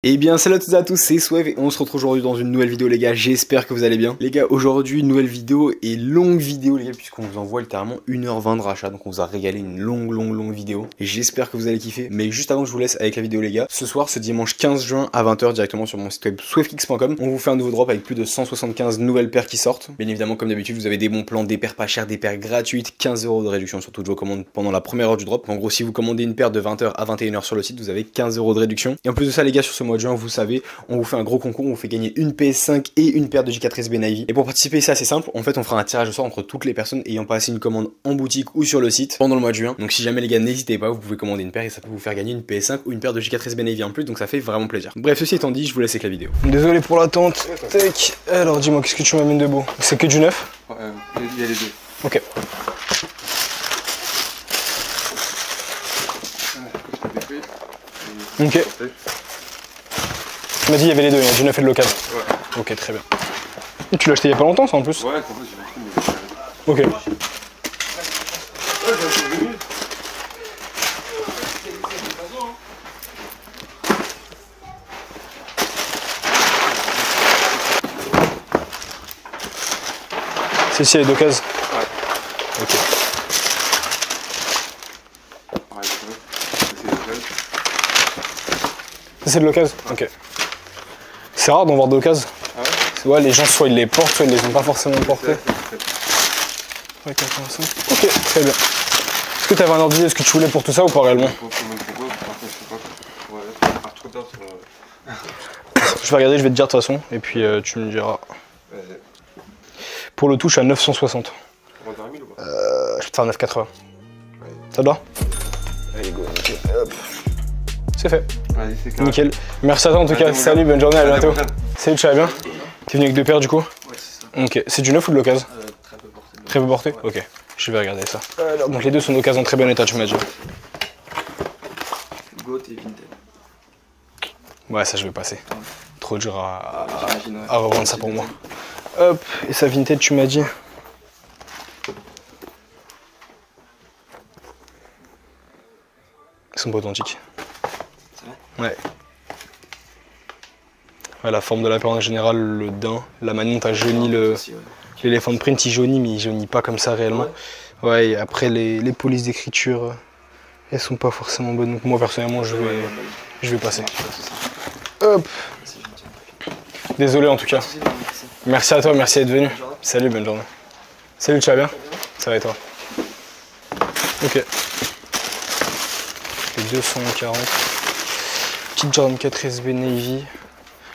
Et bien salut à toutes et à tous, c'est Swev et on se retrouve aujourd'hui dans une nouvelle vidéo les gars, j'espère que vous allez bien. Les gars, aujourd'hui une nouvelle vidéo et longue vidéo les gars, puisqu'on vous envoie littéralement 1h20 de rachat, donc on vous a régalé une longue vidéo. Et j'espère que vous allez kiffer, mais juste avant que je vous laisse avec la vidéo les gars, ce soir, ce dimanche 15 juin à 20h directement sur mon site web swevkicks.com, on vous fait un nouveau drop avec plus de 175 nouvelles paires qui sortent. Bien évidemment comme d'habitude, vous avez des bons plans, des paires pas chères, des paires gratuites, 15 € de réduction sur toutes vos commandes pendant la première heure du drop. En gros, si vous commandez une paire de 20h à 21h sur le site, vous avez 15 € de réduction. Et en plus de ça les gars, sur ce mois de juin, vous savez, on vous fait un gros concours, on vous fait gagner une PS5 et une paire de J4SB Navy. Et pour participer, c'est assez simple. En fait, on fera un tirage au sort entre toutes les personnes ayant passé une commande en boutique ou sur le site pendant le mois de juin. Donc si jamais les gars, n'hésitez pas, vous pouvez commander une paire et ça peut vous faire gagner une PS5 ou une paire de J4SB Navy en plus. Donc ça fait vraiment plaisir. Bref, ceci étant dit, je vous laisse avec la vidéo. Désolé pour l'attente. Tac. Alors dis-moi, qu'est-ce que tu m'amènes de beau? C'est que du neuf? Il y a les deux. Ok. Ok. Tu m'as dit il y avait les deux, il y a du neuf et de l'occasion. Ouais. Ok, très bien. Et tu l'as acheté il y a pas longtemps ça en plus? Ouais, en fait j'ai acheté mais... Ok. Celle-ci elle est d'occasion? Ouais. Ok. Ouais, c'est l'occasion. Ça c'est de l'occasion? Ok. C'est rare d'en voir d'occasion. Ah ouais? Ouais, les gens soit ils les portent, soit ils les ont pas forcément portés. Ouais, 85. Ok, très bien. Est-ce que tu avais un ordre d'idée de ce que tu voulais pour tout ça ou pas réellement? Je vais regarder, je vais te dire de toute façon, et puis tu me diras. Pour le tout, je suis à 960. Je vais te faire 980. Ça te va? Allez, go, nickel. Hop. C'est fait. Nickel. Merci à toi en tout cas. Salut, bonne journée, à bientôt. Salut, tu vas bien? T'es venu avec deux paires du coup? Ouais, c'est ça. Ok. C'est du neuf ou de l'occasion? Très peu porté. Très peu porté? Ok. Je vais regarder ça. Alors, donc les deux sont d'occasion en très bon état, tu m'as dit. Goat et Vinted. Ouais, ça je vais passer. Trop dur à ouais. revendre ça pour moi. Hop, et ça Vinted, tu m'as dit? Ils sont pas authentiques. C'est vrai? Ouais. Ouais, la forme de la paire en général, le daim, la manière dont t'as jauni l'éléphant de print, il jaunit, mais il jaunit pas comme ça réellement. Ouais, et après les polices d'écriture, elles sont pas forcément bonnes. Donc moi personnellement, je vais passer. Hop. Désolé en tout cas. Merci à toi, merci d'être venu. Salut, bonne journée. Salut, tu vas bien? Ça va et toi? Ok. Les 240. Petite Jordan 4SB Navy.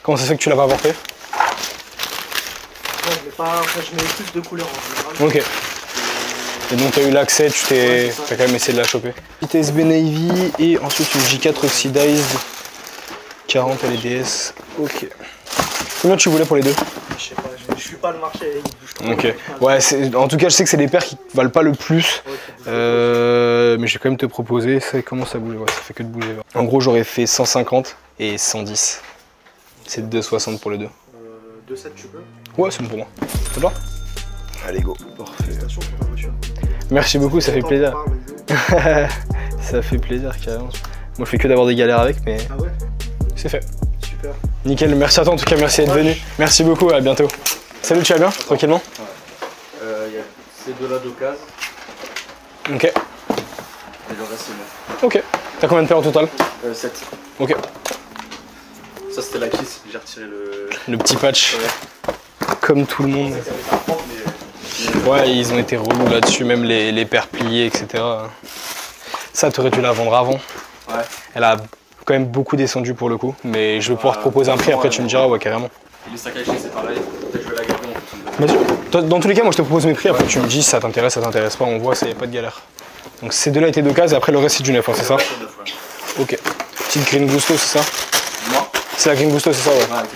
Comment ça se fait que tu l'as pas porté? Ouais, je mets pas. Enfin, je mets plus de couleurs en général. Ok. Et donc tu as eu l'accès, t'as quand même essayé de la choper. Petite SB Navy et ensuite une J4 Oxidized 40 LDS. Ok. Combien tu voulais pour les deux? Je sais pas, je suis pas le marché. Ok. Ouais, en tout cas je sais que c'est des paires qui valent pas le plus. Mais je vais quand même te proposer. Ça commence à bouger, ouais, ça fait que de bouger. En gros j'aurais fait 150 et 110. C'est 260 pour les deux. 2,7 tu peux? Ouais, c'est bon pour moi. Ça te va? Allez go. Parfait. Pour ta voiture. Merci beaucoup, ça fait plaisir. Ça fait plaisir carrément. Moi je fais que d'avoir des galères avec, mais ah ouais, c'est fait. Super. Nickel, merci à toi en tout cas, merci d'être venu. Merci beaucoup, à bientôt. Salut, tu vas bien? Tranquillement? Ouais. Il y a ces deux-là d'occasion. Ok. Et le reste c'est neuf. Ok. T'as combien de paires au total? 7. Ok. Ça c'était la kiss, j'ai retiré le petit patch. Ouais. Comme tout le monde. Ouais, ils ont été relous là-dessus, même les paires pliées, etc. Ça, t'aurais dû la vendre avant. Ouais. Elle a quand même beaucoup descendu pour le coup, mais je vais pouvoir te proposer un prix, après tu me diras, ouais, carrément. Les sacs à échec c'est pareil, peut-être je vais la garder en fonction de... Dans tous les cas, moi je te propose mes prix, après tu me dis si ça t'intéresse pas, on voit, il n'y a pas de galère. Donc ces deux-là étaient d'occasion, et après le reste c'est du neuf, hein, c'est ça? Ok. Petite Green Gusto, c'est ça? Moi? C'est la Green Gusto, c'est ça, ouais. Ouais.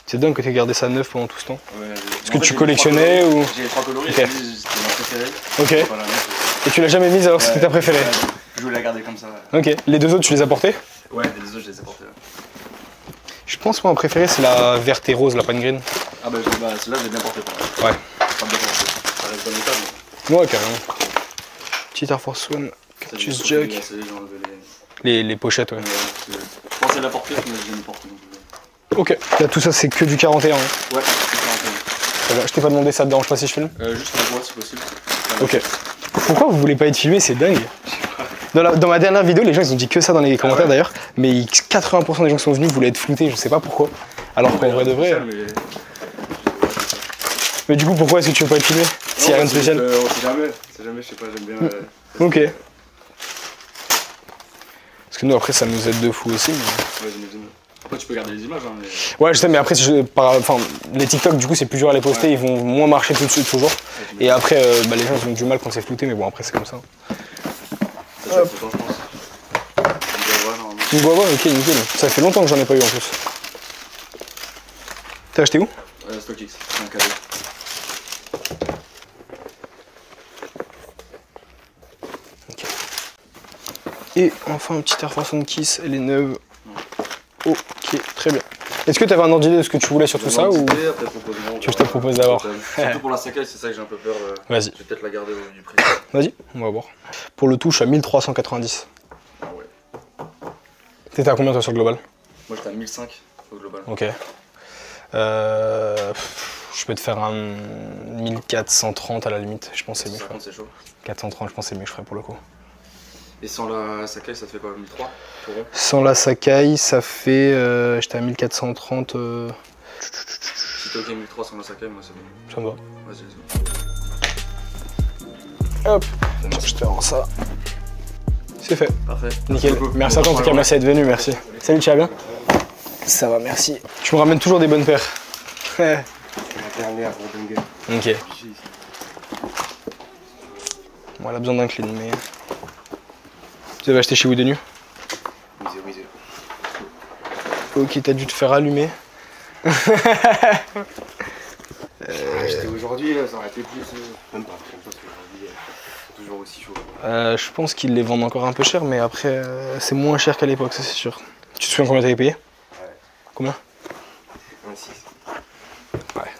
C'est dingue que tu aies gardé ça neuf pendant tout ce temps. Ouais, est-ce que tu collectionnais ou... J'ai les 3 coloris, okay. C'était ma préférée. Ok. Voilà, et tu l'as jamais mise alors que c'était ta préférée? Je voulais la garder comme ça. Ouais. Ok. Les deux autres, tu les as portés? Ouais, les deux autres, je les ai portés. Ouais. Je pense, moi, ma préférée, c'est la verte et rose, la Pine Green. Ah bah celle-là, je l'ai bien portée. Ouais. Pas bien portée. Ça reste bon état, mais... Ouais, carrément. Petite Air Force One, Cactus Jack. Les pochettes, ouais. Je pense c'est la portée, mais je viens de porter. Ok. Là, tout ça, c'est que du 41. Hein. Ouais, c'est 41. Je t'ai pas demandé, ça te dérange pas si je filme? Juste la voix si possible. Ok. Pourquoi vous voulez pas être filmé? C'est dingue. Dans ma dernière vidéo, les gens ils ont dit que ça dans les commentaires d'ailleurs, mais 80% des gens qui sont venus voulaient être floutés, je sais pas pourquoi. Alors qu'en vrai de vrai. Mais du coup, pourquoi est-ce que tu veux pas être filmé? S'il y a rien de spécial? On sait jamais, je sais pas, j'aime bien. Ok. Parce que nous après ça nous aide de fou aussi. Mais... Ouais, j'imagine. Après tu peux garder les images, hein, mais. Ouais, je sais, mais après, enfin, les TikTok du coup c'est plus dur à les poster, ils vont moins marcher tout de suite toujours. Et après, les gens ils ont du mal quand c'est flouté, mais bon, après c'est comme ça. Ça fait longtemps, je pense. Une guava, ok, nickel. Ça fait longtemps que j'en ai pas eu en plus. T'as acheté où? StockX, c'est un cadeau. Okay. Et enfin, une petite Air Force One Kiss, elle est neuve. Ok, très bien. Est-ce que tu avais un ordre d'idée de ce que tu voulais sur tout ça ou tu je te propose d'abord? Surtout pour la Sakai, c'est ça que j'ai un peu peur. Vas-y. Je vais peut-être la garder au vu du prix. Vas-y, on va voir. Pour le tout, je suis à 1390. Ah ouais. T'étais à combien toi sur le global? Moi j'étais à 1005 au global. Ok. Je peux te faire un 1430 à la limite, je pense que c'est mieux. 430 c'est chaud. 430, je pense que c'est mieux que je ferais pour le coup. Et sans la Sakai, ça te fait quoi, 1003 pour eux? Sans la Sakai, ça fait. J'étais à 1430. Si t'es ok 1003 sans la Sakai, moi c'est bon. Ça me va. Vas-y, vas-y. Hop, je te rends ça. C'est fait. Parfait. Nickel. Merci à toi en tout cas, merci d'être venu, merci. Salut, tu vas bien? Ça va, merci. Tu me ramènes toujours des bonnes paires. Ok. Bon, elle a besoin d'un clean, mais. Tu avais acheté chez Woodenu? Oui. Ok, t'as dû te faire allumer. Acheté aujourd'hui, ça aurait été plus. Même pas, parce qu'aujourd'hui, c'est toujours aussi chaud. Je pense qu'ils les vendent encore un peu cher, mais après, c'est moins cher qu'à l'époque, ça c'est sûr. Tu te souviens combien t'avais payé? Ouais. Combien? 26. Ouais.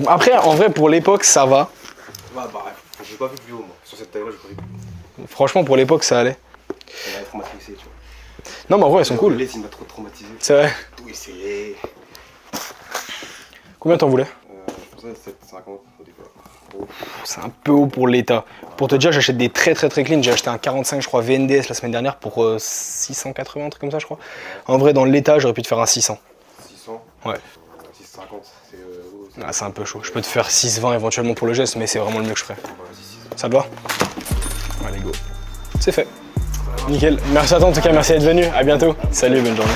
Après, en vrai, pour l'époque, ça va. Ouais, bah, j'ai pas vu plus haut, moi. Sur cette taille-là, j'ai pas vu plus haut. Franchement, pour l'époque, ça allait. Ça m'a traumatisé, tu vois. Non, mais en vrai, elles sont cool. Le il m'a trop traumatisé. C'est vrai. Tout essayé. Combien t'en voulais? Je pensais à 750 au départ. Oh. C'est un peu haut pour l'état. Pour te dire, j'achète des très clean. J'ai acheté un 45, je crois, VNDS la semaine dernière pour 680, un truc comme ça, je crois. En vrai, dans l'état, j'aurais pu te faire un 600. 600? Ouais. 650, c'est. Ah, c'est un peu chaud. Je peux te faire 620 éventuellement pour le geste, mais c'est vraiment le mieux que je ferais. Ouais, Ça te va? Allez, go. C'est fait. Nickel. Merci à toi en tout cas, merci d'être venu. À bientôt. Salut, bonne journée.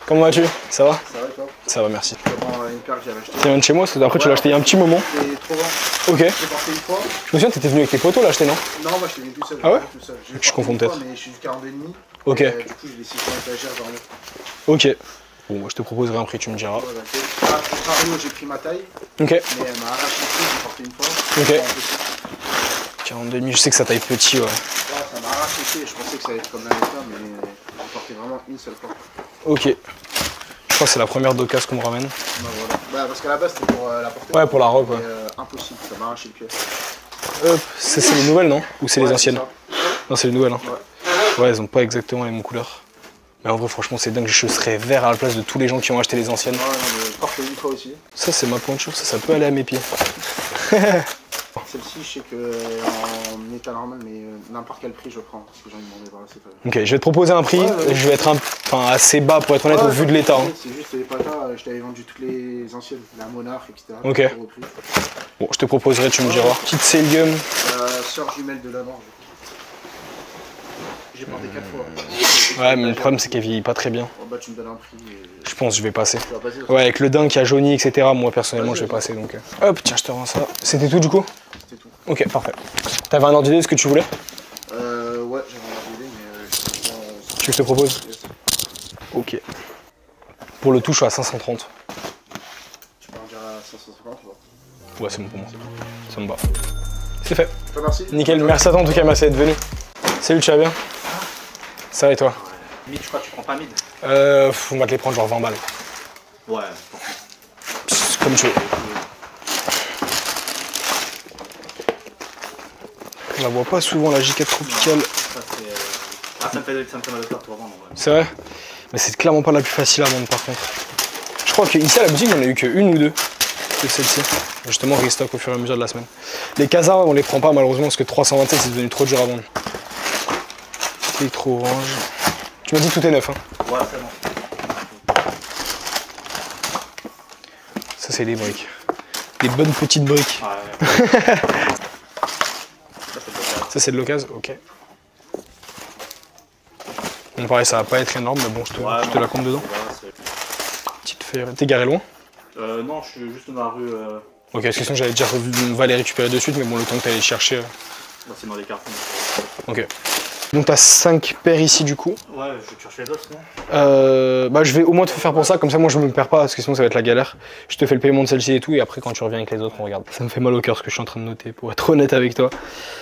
Comment vas-tu? Ça va? Ça va toi? Ça va, merci. Je prends une paire que j'avais achetée. Tu viens de chez moi, parce que après tu l'as acheté il y a un petit moment. C'est trop grand. Ok. J'ai porté une fois. Je me souviens, t'étais venu avec tes potos l'acheter, non? Non, moi je suis venu tout seul. Ah ouais? Tout seul. Je confonds peut-être. Mais je suis du 42,5. Ok. Du coup, je l'ai laissé sur l'étagère vers le. Ok. Bon, moi je te proposerai un prix, tu me diras. Voilà, au contrario, j'ai pris ma taille. Ok. Mais elle m'a arraché le prix, j'ai porté une fois. Ok. Enfin, 42,5, je sais que ça taille petit, ouais. ouais, ça m'a arraché le pied. Je pensais que ça allait être comme la l'état, mais j'ai porté vraiment une seule fois. Ok. Je crois que c'est la première d'occasion qu'on me ramène. Bah, voilà. Bah, parce qu'à la base, c'était pour la porter. Ouais, pour la robe, ouais. Mais, impossible, ça m'a arraché le pied. Hop, ça c'est les nouvelles, non? Ou c'est les anciennes? Ça. Non, c'est les nouvelles, hein. Ouais. Ouais, elles ont pas exactement les mêmes couleurs. Mais en vrai, franchement, c'est dingue, je serais vert à la place de tous les gens qui ont acheté les anciennes. Ouais, non, mais je porte une fois aussi. Ça, c'est ma pointure, ça peut aller à mes pieds. Celle-ci, je sais qu'en état normal, mais n'importe quel prix, je prends. Parce que j'en ai demandé par là, c'est pas. Ok, je vais te proposer un prix, je vais être assez bas pour être honnête au vu de l'état. Hein. C'est juste les patas, je t'avais vendu toutes les anciennes, la Monarch, etc. Ok. Bon, je te proposerai, tu me diras. Petite Cellgum. Sœur jumelle de la Norge. J'ai porté 4 fois. Ouais, mais le problème, c'est qu'elle vieillit pas très bien. Oh, bah, tu me donnes un prix. Je pense que je vais passer. Tu vas passer. Ouais, avec le dingue qui a jauni, etc. Moi, personnellement, je vais passer. Donc, hop, tiens, je te rends ça. C'était tout du coup? C'était tout. Ok, parfait. T'avais un ordre d'idée de ce que tu voulais? Ouais, j'avais un ordre d'idée, mais Tu veux que je te propose? Ok. Pour le tout, je suis à 530. tu peux en dire à 550 ou pas? Ouais, c'est bon pour moi. Ça me va. C'est fait. Je te remercie. Nickel, merci à toi en tout cas, merci d'être venu. Salut, tu vas bien? Ça va et toi? Mid, je crois que tu prends pas mid. On va te les prendre genre 20 balles. Ouais, Psst, comme tu veux. On la voit pas souvent la J4 tropicale. ça me fait mal au cœur de te revendre. Ouais. C'est vrai? Mais c'est clairement pas la plus facile à vendre par contre. Je crois qu'ici à la boutique, on a eu que une ou deux de celle-ci. Justement, restock au fur et à mesure de la semaine. Les Casa, on les prend pas malheureusement parce que 327 c'est devenu trop dur à vendre. Électro orange. Tu m'as dit tout est neuf, hein? Ouais, c'est bon. Ça, c'est des briques. Des bonnes petites briques. Ouais. Ça, c'est de l'occasion? Ok. Bon, pareil, ça va pas être énorme, mais bon, je te la compte dedans. Petite feuille. T'es garé loin? Non, je suis juste dans la rue. Ok, parce que sinon j'avais déjà revu, on va les récupérer de suite, mais bon, le temps que t'allais les chercher. Là, c'est dans les cartons. Ok. Donc t'as 5 paires ici du coup. Ouais, je vais te chercher les autres sinon. Bah je vais au moins te faire pour ça, comme ça moi je me perds pas, parce que sinon ça va être la galère. Je te fais le paiement de celle-ci et tout, et après quand tu reviens avec les autres, on regarde. Ça me fait mal au cœur ce que je suis en train de noter, pour être honnête avec toi.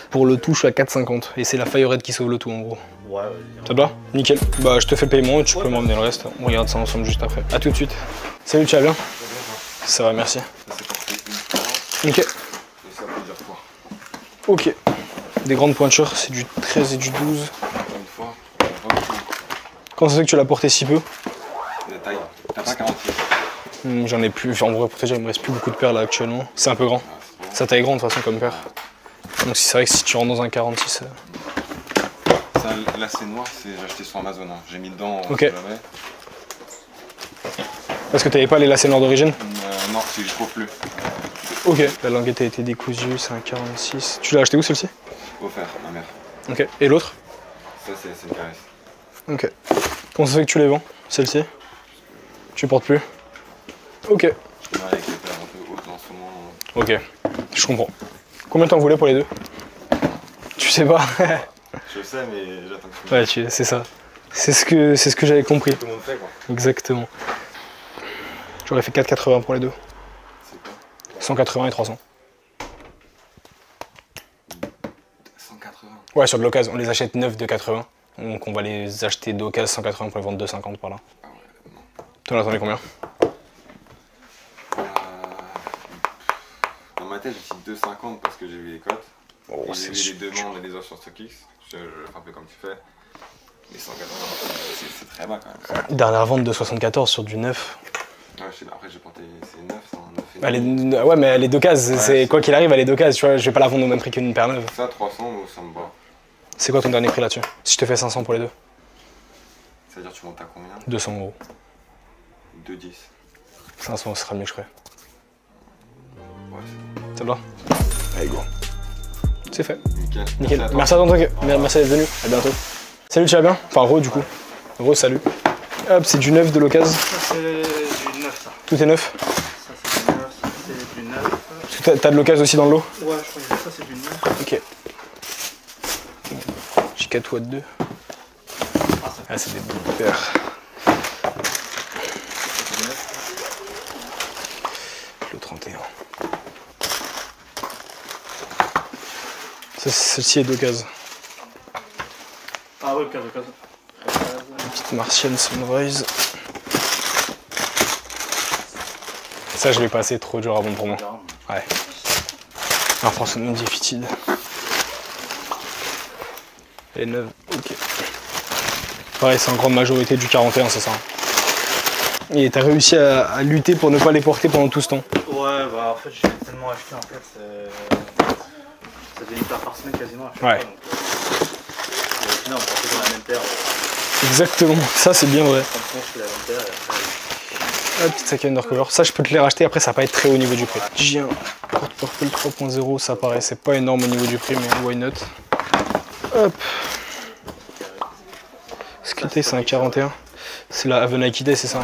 Pour le tout, je suis à 4,50, et c'est la Fire qui sauve le tout en gros. Ouais, ouais. Ça te va? Nickel. Bah je te fais le paiement et tu peux m'emmener le reste. On regarde ça ensemble juste après. A tout de suite. Salut, tu vas bien? Ça va, merci. Ok. Ok. Des grandes pointures, c'est du 13 et du 12. Comment ça se fait que tu l'as porté si peu? La taille. T'as pas 46. J'en ai plus. En vrai, pour te dire, il me reste plus beaucoup de paires là actuellement. C'est un peu grand. Sa taille est grande de toute façon comme paire. Donc c'est vrai que si tu rentres dans un 46. Là c'est noir, j'ai acheté sur Amazon. Hein. J'ai mis dedans. Ok. Parce que t'avais pas les lacets noirs d'origine? Non, c'est que je trouve plus. Ok. La languette a été décousue, c'est un 46. Tu l'as acheté où celle-ci? Offert, ma mère. Ok. Et l'autre? Ça c'est une caresse. Ok. Comment ça fait que tu les vends, celle-ci? Tu portes plus? Ok. Ouais, avec les paires un peu hautes en ce moment. Ok. Je comprends. Combien t'en voulais pour les deux? Tu sais pas? Je sais, mais j'attends que tu Ouais, c'est ça. C'est ce que j'avais compris. tout le monde fait quoi. Exactement. J'aurais fait 4,80 pour les deux. C'est quoi? 180 et 300. 180. Ouais, sur de l'occasion. On les achète neufs de 80. Donc on va les acheter d'occasion 180 pour les vendre 250 par là. Ah ouais, non. T'en attendais combien? Dans ma tête, j'ai dit 2,50 parce que j'ai vu les cotes. Oh, J'ai vu les demandes et les offres sur StockX. Je fais un peu comme tu fais. Mais 180, c'est très bas quand même. Dernière vente de 74 sur du neuf. Ouais, je sais, après j'ai porté. C'est 9, ça, 9 et demi. Ouais, mais elle est d'occasion. Ouais, Quoi qu'il arrive, elle est d'occasion. Tu vois, je vais pas la vendre au même prix qu'une paire neuve. Ça, 300, ça me va. C'est quoi ton dernier prix là-dessus? Si je te fais 500 pour les deux? C'est-à-dire, tu montes à combien? 200 euros. 2,10. 500, ce sera mieux que je ferai. Ouais, c'est Ça te va? Allez, go. C'est fait. nickel. Nickel. À toi. Merci à toi, merci d'être venu. À bientôt. Salut, tu vas bien? Enfin, Ro, du coup. Ro, salut. Hop, c'est du neuf de l'occasion. Ça, c'est du neuf, ça. Tout est neuf? Ça, c'est du neuf. Ça, c'est du neuf. T'as de l'occasion aussi dans le lot? Ouais, je crois que ça, c'est du neuf. Ok. J'ai 4 watts 2. Ah, c'est des bonnes paires. Le 31. Celle-ci est d'occasion. Ah ouais, occasion. Petite martienne Sunrise. Ça, je l'ai passé trop dur à vendre pour moi. Ouais. Alors, franchement, difficile. Et 9, ok. Pareil, c'est en grande majorité du 41, c'est ça. Et t'as réussi à lutter pour ne pas les porter pendant tout ce temps. Ouais, bah en fait, j'ai tellement acheté en fait. Ça devient une paire par semaine quasiment à chaque Ouais. fois. Donc, et au final, on portait dans la même paire. Exactement, ça c'est bien vrai. On pense que la même paire et après. Ah, petite sac à undercover. Ça, je peux te les racheter, après ça va pas être très haut au niveau du prix. J'ai un porte-purple 3.0, ça paraissait pas énorme au niveau du prix, mais why not. Hop. Ce que c'est un 41. C'est la Have a Nike Day, c'est ça.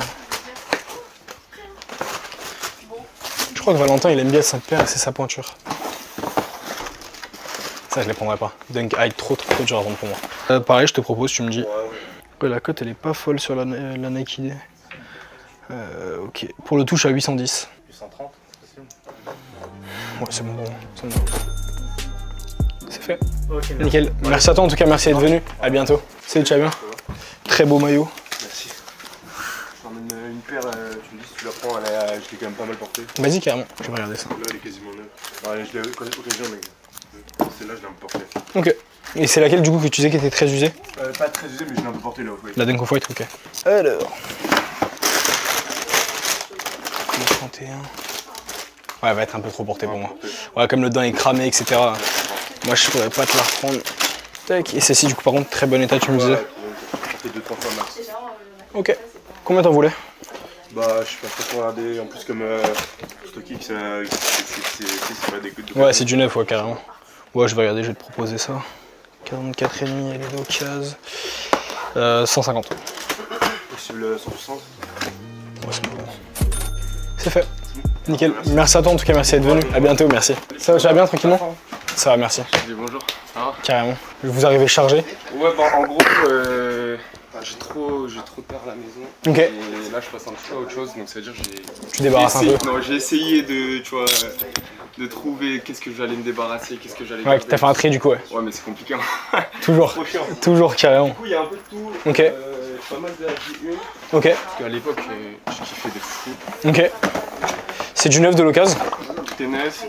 Je crois que Valentin il aime bien cette paire et c'est sa pointure. Ça je les prendrai pas. Dunk High trop dur à vendre pour moi. Pareil, je te propose, tu me dis. Ouais, la cote elle est pas folle sur la Nike Day. Ok. Pour le touche à 810. 830, c'est possible. Ouais, c'est bon. C'est bon. C'est fait. Ok, merci. Nickel. Merci à toi en tout cas, merci d'être venu. À bientôt. Salut, tu vas bien? Très beau maillot. Merci. Je t'emmène une paire, tu me dis si tu la prends, je l'ai quand même pas mal portée. Vas-y carrément, je vais regarder ça. Là, elle est quasiment neuve. Ouais, je l'ai occasion, mec. Celle-là, je l'ai un peu portée. Ok. Et c'est laquelle du coup que tu disais qui était très usée? Pas très usée, mais je l'ai un peu portée là. Ouais. La Dunk Off-White, ok. Alors. 31. Ouais, elle va être un peu trop portée pour moi. Ouais, comme le dent est cramé, etc. Moi, je pourrais pas te la reprendre. Tac. Et celle-ci, du coup, par contre, très bon état, tu me disais. Ouais, portée 2-3 fois max. Ok. Combien t'en voulais? Bah, je suis pas trop regardé. En plus, comme StockX, c'est pas des coups de. Ouais, c'est du neuf, ouais, carrément. Ouais, je vais regarder, je vais te proposer ça. 44,5, elle est d'occasion. 150. Possible 100%. Ouais, c'est bon. C'est fait. Nickel. Merci à toi en tout cas, merci d'être venu. À bientôt, merci. Ça va, tu vas bien tranquillement? Ça va, merci. Je dis bonjour. Ça va? Carrément. Vous arrivez chargé? Ouais, bah en gros, j'ai trop de peur à la maison. Ok. Et là, je passe un petit peu à autre chose, donc ça veut dire que j'ai. Tu débarrasses un peu? Non, j'ai essayé de, tu vois, de trouver qu'est-ce que j'allais me débarrasser, qu'est-ce que j'allais. Ouais, t'as fait un tri du coup, ouais. Ouais, mais c'est compliqué. Hein. Toujours. Trop chiant. Toujours, carrément. Du coup, il y a un peu de tout. Ok. Pas mal de HG1. Ok. Parce qu'à l'époque, je kiffais des fous. Ok. C'est du neuf de l'occasion? T'es neuf.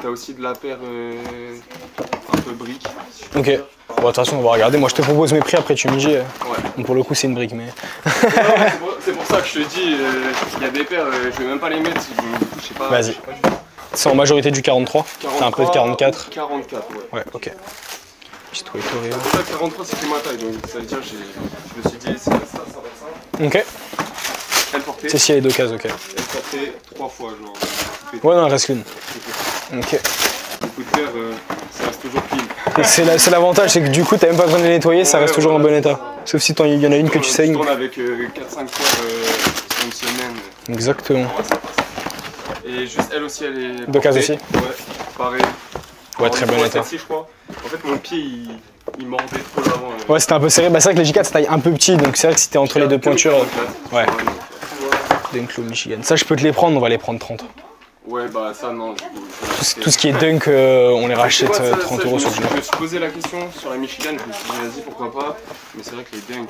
T'as aussi de la paire un peu brique. Ok. Bon, de toute façon, on va regarder. Moi, je te propose mes prix, après tu me dis. Ouais. Bon, pour le coup, c'est une brique, mais. C'est pour ça que je te dis, il y a des paires, je vais même pas les mettre. Du coup, je sais pas. Vas-y. C'est en majorité du 43. T'as un peu de 44. 44, ouais. Ouais, ok. Petite weight Oreo. Ça, 43, c'était ma taille, donc ça veut dire, je me suis dit, ça va être ça. Ok. Elle portait. C'est si elle est d'occasion, ok. Elle portait 3 fois, genre. Ouais, non, il reste qu'une. Ok. Beaucoup de paires, ça reste toujours clean. C'est l'avantage, c'est que du coup, t'as même pas besoin de les nettoyer, ça reste toujours en bon état. Sauf si il y en a une que tu saignes. Je tourne avec 4-5 fois sur une semaine. Exactement. Ouais, ça passe. Et juste elle aussi, elle est. D'occasion portée. aussi? Ouais, pareil. Ouais, très bon état. Celle-ci, je crois. En fait, mon pied, il mordait trop l'avant. Ouais, c'était un peu serré. Bah, c'est vrai que les J4 c'est taille un peu petit, donc c'est vrai que si t'es entre les deux pointures. Ouais. Dunk Low Michigan. Ça, je peux te les prendre, on va les prendre 30. Ouais, bah ça, non. Tout ce qui est Dunk, on les rachète Ouais, 30 euros sur le Je me suis posé la question sur la Michigan, je me suis dit, vas-y, pourquoi pas. Mais c'est vrai que les Dunk.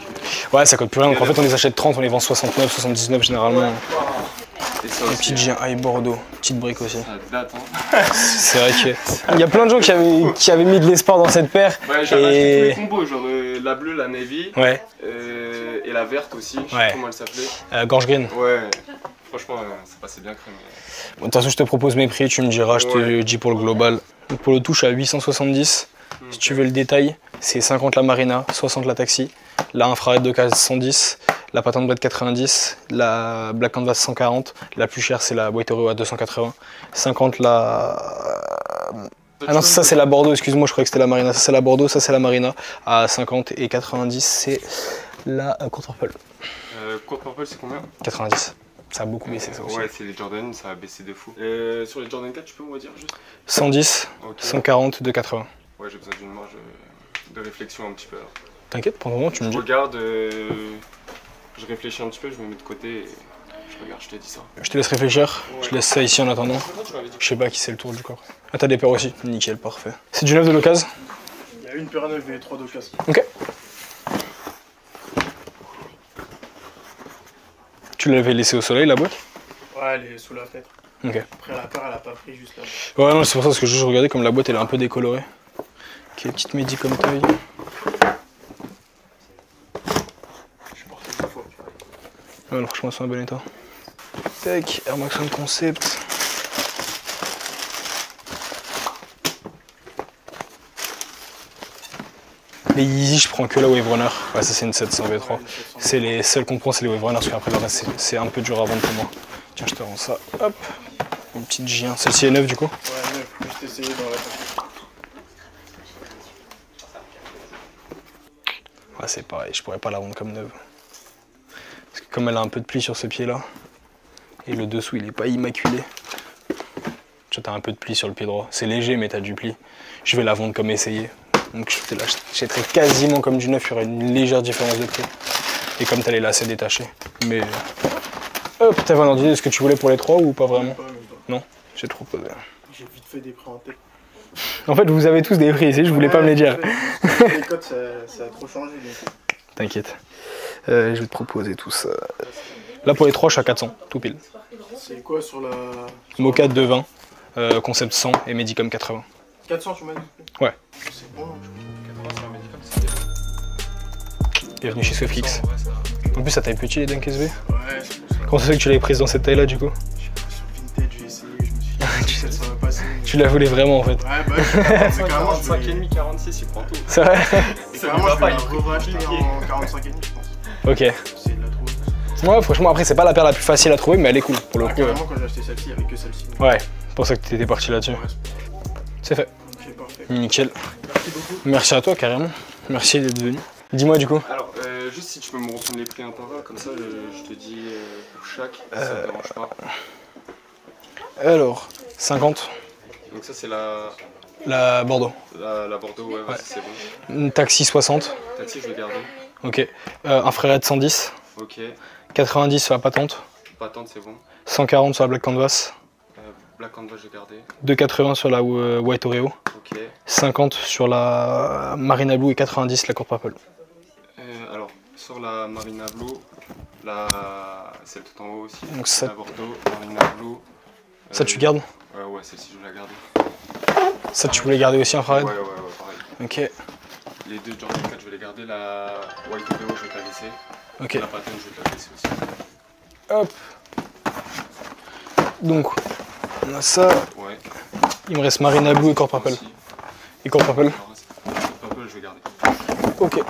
Ouais, ça coûte plus rien. Donc en fait, on les achète 30, on les vend 69, 79 généralement. Et ça Les aussi, petites G1 High Bordeaux, petite brique aussi. ça date, hein. C'est vrai qu'il y a plein de gens qui avaient mis de l'espoir dans cette paire. Ouais, j'avais acheté tous les combos, genre la bleue, la navy, Ouais, et la verte aussi, je sais Ouais. pas comment elle s'appelait. Gorge Green. Ouais, franchement, ça passait bien crème. Bon, de toute façon, je te propose mes prix, tu me diras, je te dis pour le global. Donc pour le touche à 870. Si tu veux le détail, c'est 50 la Marina, 60 la Taxi, la infrared d'occasion 110, la patente Blade 90, la Black Canvas 140, la plus chère c'est la White Oreo à 280, 50 la... Ah non, ça c'est la Bordeaux, excuse-moi, je croyais que c'était la Marina. Ça c'est la Bordeaux, ça c'est la Marina à 50 et 90, c'est la Court Purple. Court Purple, c'est combien? 90. Ça a beaucoup baissé ça aussi. Ouais, c'est les Jordan, ça a baissé de fou. Sur les Jordan 4, tu peux me redire juste? 110, Ok. 140, 280. Ouais, j'ai besoin d'une marge de réflexion un petit peu. Alors. T'inquiète, pendant un moment tu me Je dis. regarde, je réfléchis un petit peu, je me mets de côté et je regarde, je te dis ça. Je te laisse réfléchir, je laisse ça ici en attendant. Tu m'avais dit. Je sais pas qui c'est le tour du corps. Ah, t'as des paires aussi? Nickel, parfait. C'est du neuf de l'occasion? Il y a une paire neuve et 3 d'occasion. Ok. Tu l'avais laissé au soleil la boîte? Ouais, elle est sous la fenêtre. Ok. Après, la paire, elle a pas pris juste là. Ouais, non, c'est pour ça parce que je regardais comme la boîte elle est un peu décolorée. Ok, petite midi comme taille. Je suis porté 2 fois. Ouais, non, franchement, c'est un bon état. Tac, Air Max One Concept. Les Yeezy, je prends que la Wave Runner. Ouais, ça c'est une 700 V3. C'est les seuls qu'on prend, c'est les Wave Runner, parce qu'après le reste, c'est un peu dur à vendre pour moi. Tiens, je te rends ça. Hop. Une petite J1. Celle-ci est neuve du coup? Ouais, neuve. Juste essayer dans la paire. Ouais, c'est pareil, je pourrais pas la vendre comme neuve. Parce que comme elle a un peu de pli sur ce pied-là, et le dessous il est pas immaculé. Tu as un peu de pli sur le pied droit. C'est léger, mais t'as du pli. Je vais la vendre comme essayé. Donc je te l'achèterai quasiment comme du neuf, il y aurait une légère différence de prix. Et comme t'as les lacets détachés. Mais. Hop, t'avais un ordre d'idée de ce que tu voulais pour les trois ou pas vraiment? Pas, même pas. Non, j'ai trop posé. J'ai vite fait des prix en tête. En fait, vous avez tous des prix ici, je voulais pas me les dire. Les codes, ça a trop changé. T'inquiète. Je vais te proposer tout ça. Là pour les trois, je suis à 400, tout pile. C'est quoi sur la. Mocha 220, Concept 100 et Medicom 80. 400, tu m'as dit? Ouais. C'est bon, du coup. 80 sur un médical, c'est bien. Bienvenue chez SwiftKicks. En plus, ça taille petit les Dunk SB. Ouais, c'est pour ça. Comment ça fait que tu l'avais prise dans cette taille là du coup? Je sais pas, sur Vintage, j'ai essayé, je me suis dit, ça va passer. Tu la voulais vraiment en fait. Ouais, bah, c'est carrément, 45,5, 46, il prend tout. C'est vrai? C'est vraiment, je vais la re-racheter en 45,5, je pense. Ok. C'est de la trouver. Ouais, franchement, après, c'est pas la paire la plus facile à trouver, mais elle est cool pour le Ah, coup. carrément, quand j'ai acheté celle-ci, il n'y avait que celle-ci. Ouais, c'est pour ça que t'étais parti là-dessus. Ouais, C'est fait. c'est parfait. Nickel. Merci beaucoup. Merci à toi, carrément. Merci d'être venu. Dis-moi du coup. Alors, juste si tu peux me reprendre les prix un par un, comme ça je te dis pour chaque, si ça te dérange pas. Alors, 50. Donc ça c'est La Bordeaux. la Bordeaux, ouais, Ouais. c'est bon. Une Taxi 60. Taxi, je vais garder. Ok. Un Frérette 110. Ok. 90 sur la patente. Patente, c'est bon. 140 sur la Black Canvas. Black Canvas, je vais garder. 2,80 sur la White Oreo. Ok. 50 sur la Marina Blue et 90 la Court Purple. Alors, sur la Marina Blue, celle tout en haut aussi. Donc ça- La Bordeaux, Marina Blue. Ça, tu gardes? Ouais, celle-ci, je vais la garder. Ça, tu voulais garder aussi un Frérette? Ouais, pareil. Ok. Les deux Jordan 4, je vais les garder. La White Oreo, je vais te la laisser. Ok. La patente, je vais te la laisser aussi. Hop. Donc, on a ça. Ouais. Il me reste Marina Blue et Court Purple. Aussi. Et Court Purple? Purple, je vais garder. Ok.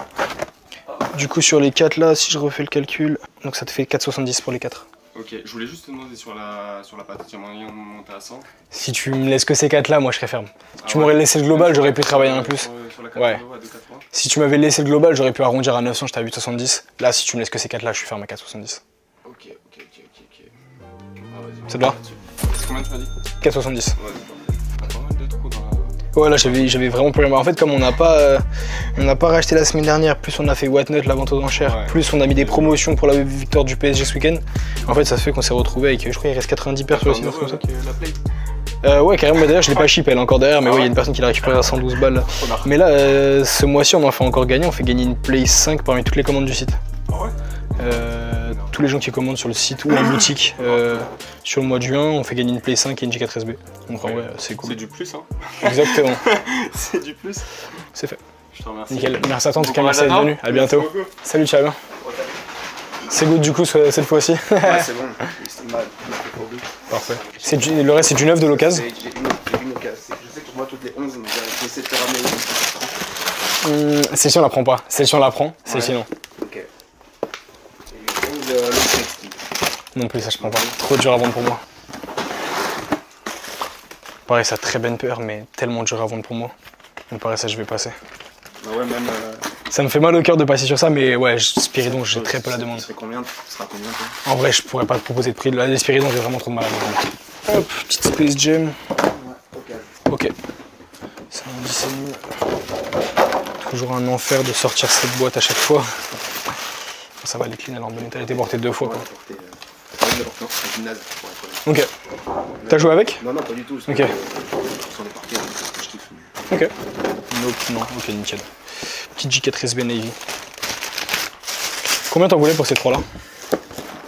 Du coup, sur les 4 là, si je refais le calcul, donc ça te fait 4,70 pour les 4. Ok, je voulais juste te demander sur la patente, il y a moyen de monter à 100. Si tu me laisses que ces 4 là, moi je serais ferme. Tu Ah m'aurais ouais. laissé le global, j'aurais pu travailler un plus. Sur la 80 Ouais. à 2,80. Si tu m'avais laissé le global, j'aurais pu arrondir à 900, j'étais à 8,70. Là, si tu me laisses que ces 4 là, je suis ferme à 4,70. Ok. Ah, vas-y. Ça te va? C'est combien tu m'as dit? 4,70. Ouais, t'as pas mal de trous dans la... Ouais, là j'avais vraiment plus rien. En fait, comme on n'a pas racheté la semaine dernière, plus on a fait Whatnot, la vente aux enchères, Ouais. plus on a mis des promotions pour la victoire du PSG ce week-end. En fait, ça fait qu'on s'est retrouvé avec, je crois, il reste 90 paires sur le site. un truc comme ça. La play. Ouais, carrément, d'ailleurs, je l'ai pas chip, elle est encore derrière, mais Ah ouais, il y a ouais. une personne qui l'a récupéré à 112 balles. Là. Connard. Mais là, ce mois-ci, on en fait encore gagner, on fait gagner une Play 5 parmi toutes les commandes du site. Ah ouais? Tous les gens qui commandent sur le site ou en boutique sur le mois de juin, on fait gagner une Play 5 et une J4SB. Donc en vrai, c'est cool. C'est du plus, hein. Exactement, C'est du plus. c'est fait. Je te remercie. Nickel, merci à toi en tout cas, Bon merci d'être courage, venu. À Adam. bientôt. Merci beaucoup. Salut, ciao. C'est good du coup cette fois-ci. Ouais, c'est bon. C'est mal. Parfait. Le reste c'est du neuf de l'occasion. J'ai une occasion. Je sais que moi, toutes les 11, mais j'essaie de te ramener. Celle-ci on la prend pas. Celle-ci on la prend, celle-ci non. Ok. Et les 11, l'autre textile. Non plus, ça je prends pas. Trop dur à vendre pour moi. Pareil, ça très bonne peur, mais tellement dur à vendre pour moi. Donc pareil, ça je vais passer. Bah ouais, même. Ça me fait mal au cœur de passer sur ça, mais ouais, Spiridon, j'ai très peu la demande. C'est combien? Ce sera combien, toi? En vrai, je pourrais pas te proposer de prix. Là, les Spiridon, j'ai vraiment trop de mal à vendre. Hop, petite Space Jam. Ouais, ok. Ok. C'est un 17 000. Toujours un enfer de sortir cette boîte à chaque fois. Ça va, les clean, elle est en bon état. Elle a été portée 2 fois, quoi. Non, c'est gymnase. Pour être honnête. Ok. T'as joué avec? Non, pas du tout. Ok. Sur les parquets, c'est ce que je kiffe. Ok. Nope, non, ok, nickel. Petite J4SB Navy. Combien t'en voulais pour ces 3 là?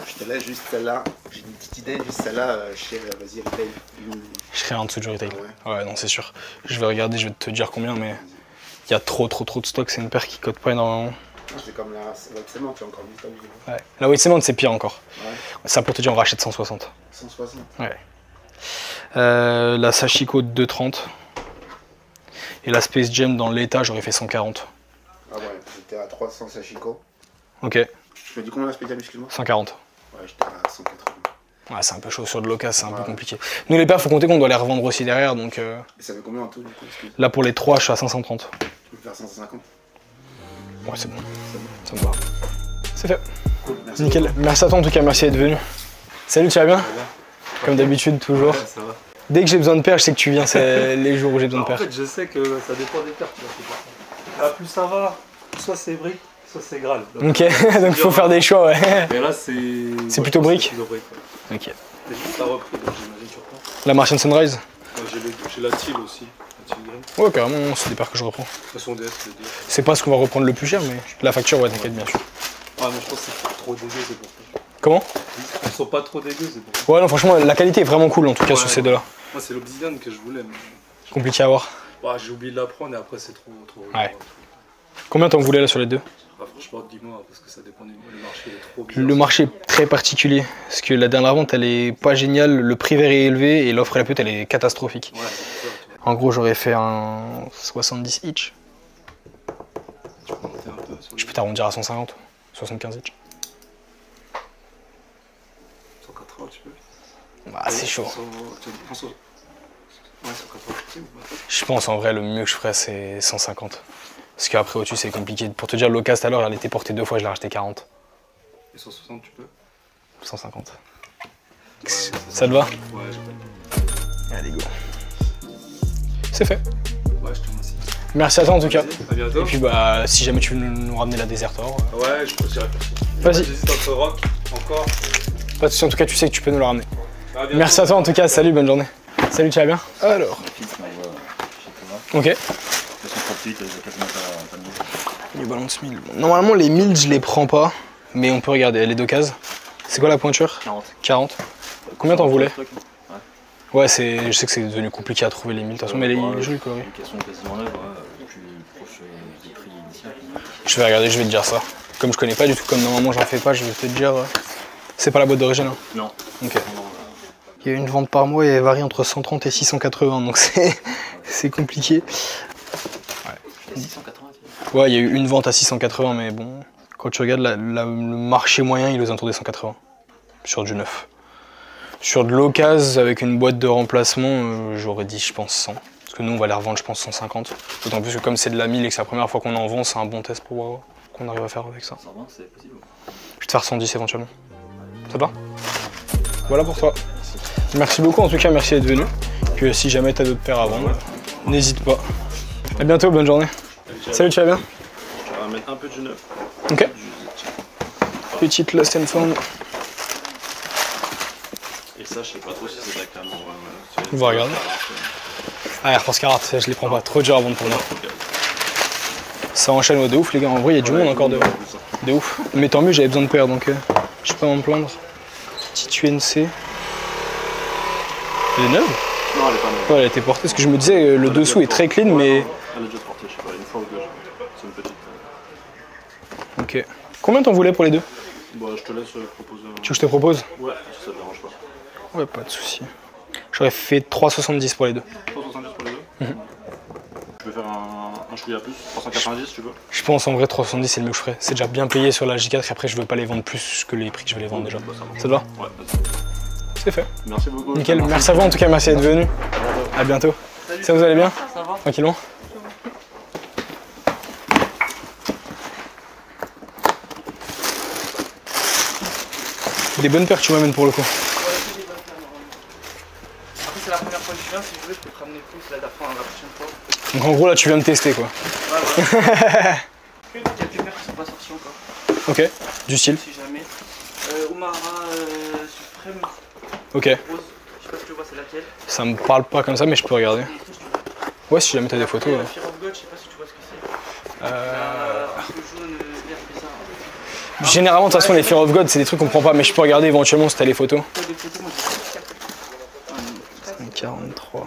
Je te laisse juste celle-là. J'ai une petite idée, juste celle-là, vas-y, retail. Je serai en dessous du retail. Ah Ouais, non, c'est sûr. Je vais regarder, je vais te dire combien, mais il y a trop de stock. C'est une paire qui cote pas énormément. C'est comme la White Cement, tu as encore du stock. Ouais. La White Cement, c'est pire encore. Ouais. Ça, pour te dire, on rachète 160. 160. Ouais. La Sachiko 230. Et la Space Jam dans l'état, j'aurais fait 140. Ah ouais, j'étais à 300 Sachiko. Ok, Je me dis combien la spéciale, excuse-moi? 140. Ouais, j'étais à 180. Ouais, c'est un peu chaud sur de l'occasion, c'est un peu Ouais. compliqué. Nous, les paires, faut compter qu'on doit les revendre aussi derrière, donc Et ça fait combien en tout, du coup? Excuse. là, pour les 3, je suis à 530. Tu peux faire 150? Ouais, c'est bon. Ça me va. C'est fait. Cool, merci. Nickel. Merci à toi en tout cas, merci d'être venu. Salut, tu vas bien? Comme d'habitude, toujours. Ouais, ça va. Dès que j'ai besoin de paires, je sais que tu viens, c'est les jours où j'ai besoin de En paires. fait, je sais que ça dépend des cartes. Là, plus ça va, soit c'est brique, soit c'est Graal. Donc, Ok, donc faut faire des choix, ouais. mais là, c'est. C'est plutôt brique. C'est plutôt brique, ouais. Ok. C'est juste la reprise, donc j'imagine sur quoi. La Martian Sunrise? J'ai la Teal aussi. La Teal Green. Ouais, carrément, c'est des paires que je reprends. De toute façon, DS, je le dis. C'est pas ce qu'on va reprendre le plus cher, mais la facture, ouais, t'inquiète, bien sûr. Ah, mais je pense que c'est trop dégueu, c'est pour ça. Comment? Ils sont pas trop dégueux, c'est pour ça. Ouais, non, franchement, la qualité est vraiment cool en tout cas Ouais, sur ces ouais. deux-là. Moi, c'est l'obsidian que je voulais. Mais... Compliqué à avoir. Bah, j'ai oublié de la prendre et après c'est trop. Ouais. Combien t'en voulais là sur les deux? Bah, franchement, dis-moi, parce que ça dépend du marché, il est trop bien. Le marché est très particulier, parce que la dernière vente elle est pas géniale, le prix vert est élevé et l'offre la pute elle est catastrophique. Ouais, c'est ça. En gros j'aurais fait un 70 each. Tu peux monter un peu sur Je peux t'arrondir à 150, 75 each. 180, tu peux. Bah c'est chaud. Ouais, 180, c'est ou pas? Je pense en vrai le mieux que je ferais c'est 150. Parce qu'après au-dessus c'est compliqué. Pour te dire l'occasion tout à l'heure elle était portée 2 fois, je l'ai racheté 40. Et 160, tu peux? 150. Ça te va? Ouais, je peux. Allez go. C'est fait. Ouais, je te remercie. Merci à toi en tout cas. À bientôt. Et puis bah si jamais tu veux nous ramener la Desertor. Ouais, je dirais merci. Vas-y. J'hésite entre rock, encore. Pas de soucis, en tout cas tu sais que tu peux nous la ramener. À bientôt. Merci à toi en tout cas, salut, bonne journée. Salut, tu vas bien? Alors. Ok. Les ballons de 1000. Normalement les 1000 je les prends pas, mais on peut regarder, les deux cases. C'est quoi la pointure? 40. 40. Combien t'en voulais? Ouais, je sais que c'est devenu compliqué à trouver les 1000 de toute façon, mais les jolis coloris. Les questions quasiment neuves, plus proche des prix initiaux. Je vais regarder, je vais te dire ça. Comme je connais pas du tout, comme normalement j'en fais pas, je vais te dire. C'est pas la boîte d'origine hein? Non. Ok. Il y a une vente par mois et elle varie entre 130 et 680, donc c'est compliqué. Ouais. 680. Ouais, il y a eu une vente à 680, mais bon, quand tu regardes le marché moyen, il est aux alentours des 180 sur du neuf. Sur de l'occasion avec une boîte de remplacement, j'aurais dit je pense 100. Parce que nous on va les revendre je pense 150. D'autant plus que comme c'est de la 1000 et que c'est la première fois qu'on en vend, c'est un bon test pour voir qu'on arrive à faire avec ça. 120 c'est possible. Je vais te faire 110 éventuellement. Ça va? Voilà pour toi. Merci beaucoup en tout cas, merci d'être venu. Puis si jamais t'as d'autres paires à vendre, n'hésite pas. A bientôt, bonne journée. Salut, tu vas bien? On va mettre un peu de neuf. Ok. Petite Lost and Found. Et ça, je sais pas trop si c'est exactement. On va regarder. Ah, Air Force 40, je les prends pas. Trop dur à vendre pour moi. Ça enchaîne de ouf, les gars. En vrai, il y a du monde encore de ouf. Mais tant mieux, j'avais besoin de paires donc je peux pas m'en plaindre. Petite UNC. Elle est neuve? Non, elle est pas neuve. Ouais, elle a été portée. Parce que je me disais, le dessous est très clean, mais. Elle est déjà portée, je sais pas, une fois ou deux. C'est une petite. Ok. Combien t'en voulais pour les deux? Bon, je te laisse proposer. Tu veux que je te propose? Ouais, si ça te dérange pas. Ouais, pas de soucis. J'aurais fait 3,70 pour les deux. 370 pour les deux. Je vais faire un chouïa plus, 390 si tu veux. Je pense en vrai 370 c'est le mieux que je ferais. C'est déjà bien payé sur la J4 et après je veux pas les vendre plus que les prix que je vais les vendre déjà. Ça te va? Ouais, c'est fait. merci beaucoup. Nickel, merci à vous en tout cas, merci d'être venu. À bientôt. Salut. Ça vous allez bien? Ça va? Tranquillement. Des bonnes paires que tu m'amènes pour le coup. Après c'est la première fois que je viens, si je veux je peux te ramener plus la dernière fois, la prochaine fois. Donc en gros là tu viens de tester quoi. Ouais, voilà. Il y a quelques paires qui sont pas sorties encore. Ok, du style. Si jamais. Umara Supreme Ok. Rose, je sais pas si tu vois c'est laquelle. Ça me parle pas comme ça mais je peux regarder. Ouais si jamais t'as des photos. Fear of God, je sais pas si tu vois ce que c'est. Un peu jaune, vert, bizarre. Généralement de toute façon les Fear of God c'est des trucs qu'on prend pas mais je peux regarder éventuellement si t'as les photos. T'as des photos, moi j'ai 43.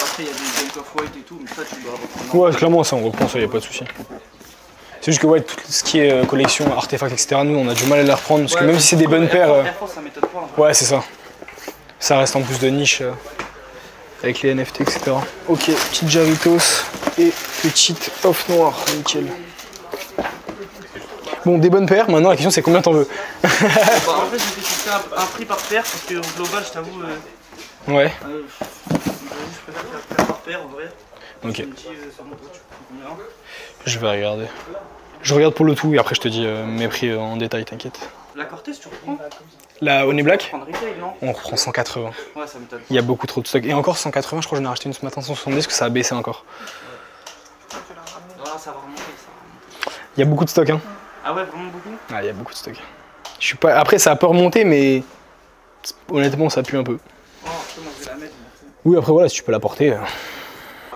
Après il y a des Bank of White et tout, mais ça tu dois reprendre. Ouais clairement ça on reprend ça, y a pas de souci. C'est juste que ouais, tout ce qui est collection, artefacts, etc. Nous on a du mal à les reprendre parce que même si c'est des bonnes paires. Air Force ça m'étonne pas. En fait. Ouais c'est ça. Ça reste en plus de niche avec les NFT etc. Ok, petite Jarritos et petite off noire, nickel. Bon des bonnes paires, maintenant la question c'est combien t'en veux? Bah, en fait j'ai fixé un prix par paire parce qu'en global je t'avoue. Ouais. Je préfère faire paire par paire en vrai. Ok. Tu me dis sur mon dos, tu prends combien? Je vais regarder. Je regarde pour le tout et après je te dis mes prix en détail, t'inquiète. La Cortez tu reprends? La Honey Black? Prendre retail non? On reprend 180. Ouais ça m'étonne. Il y a beaucoup trop de stock. Et encore 180, je crois que j'en ai racheté une ce matin 170 que ça a baissé encore. Ah ça va remonter ça. Il y a beaucoup de stock hein. Ah ouais vraiment beaucoup? Ah il y a beaucoup de stock. Je suis pas. Après ça a peu remonté mais honnêtement ça pue un peu. Oh moi je vais la mettre. Oui après voilà si tu peux la porter.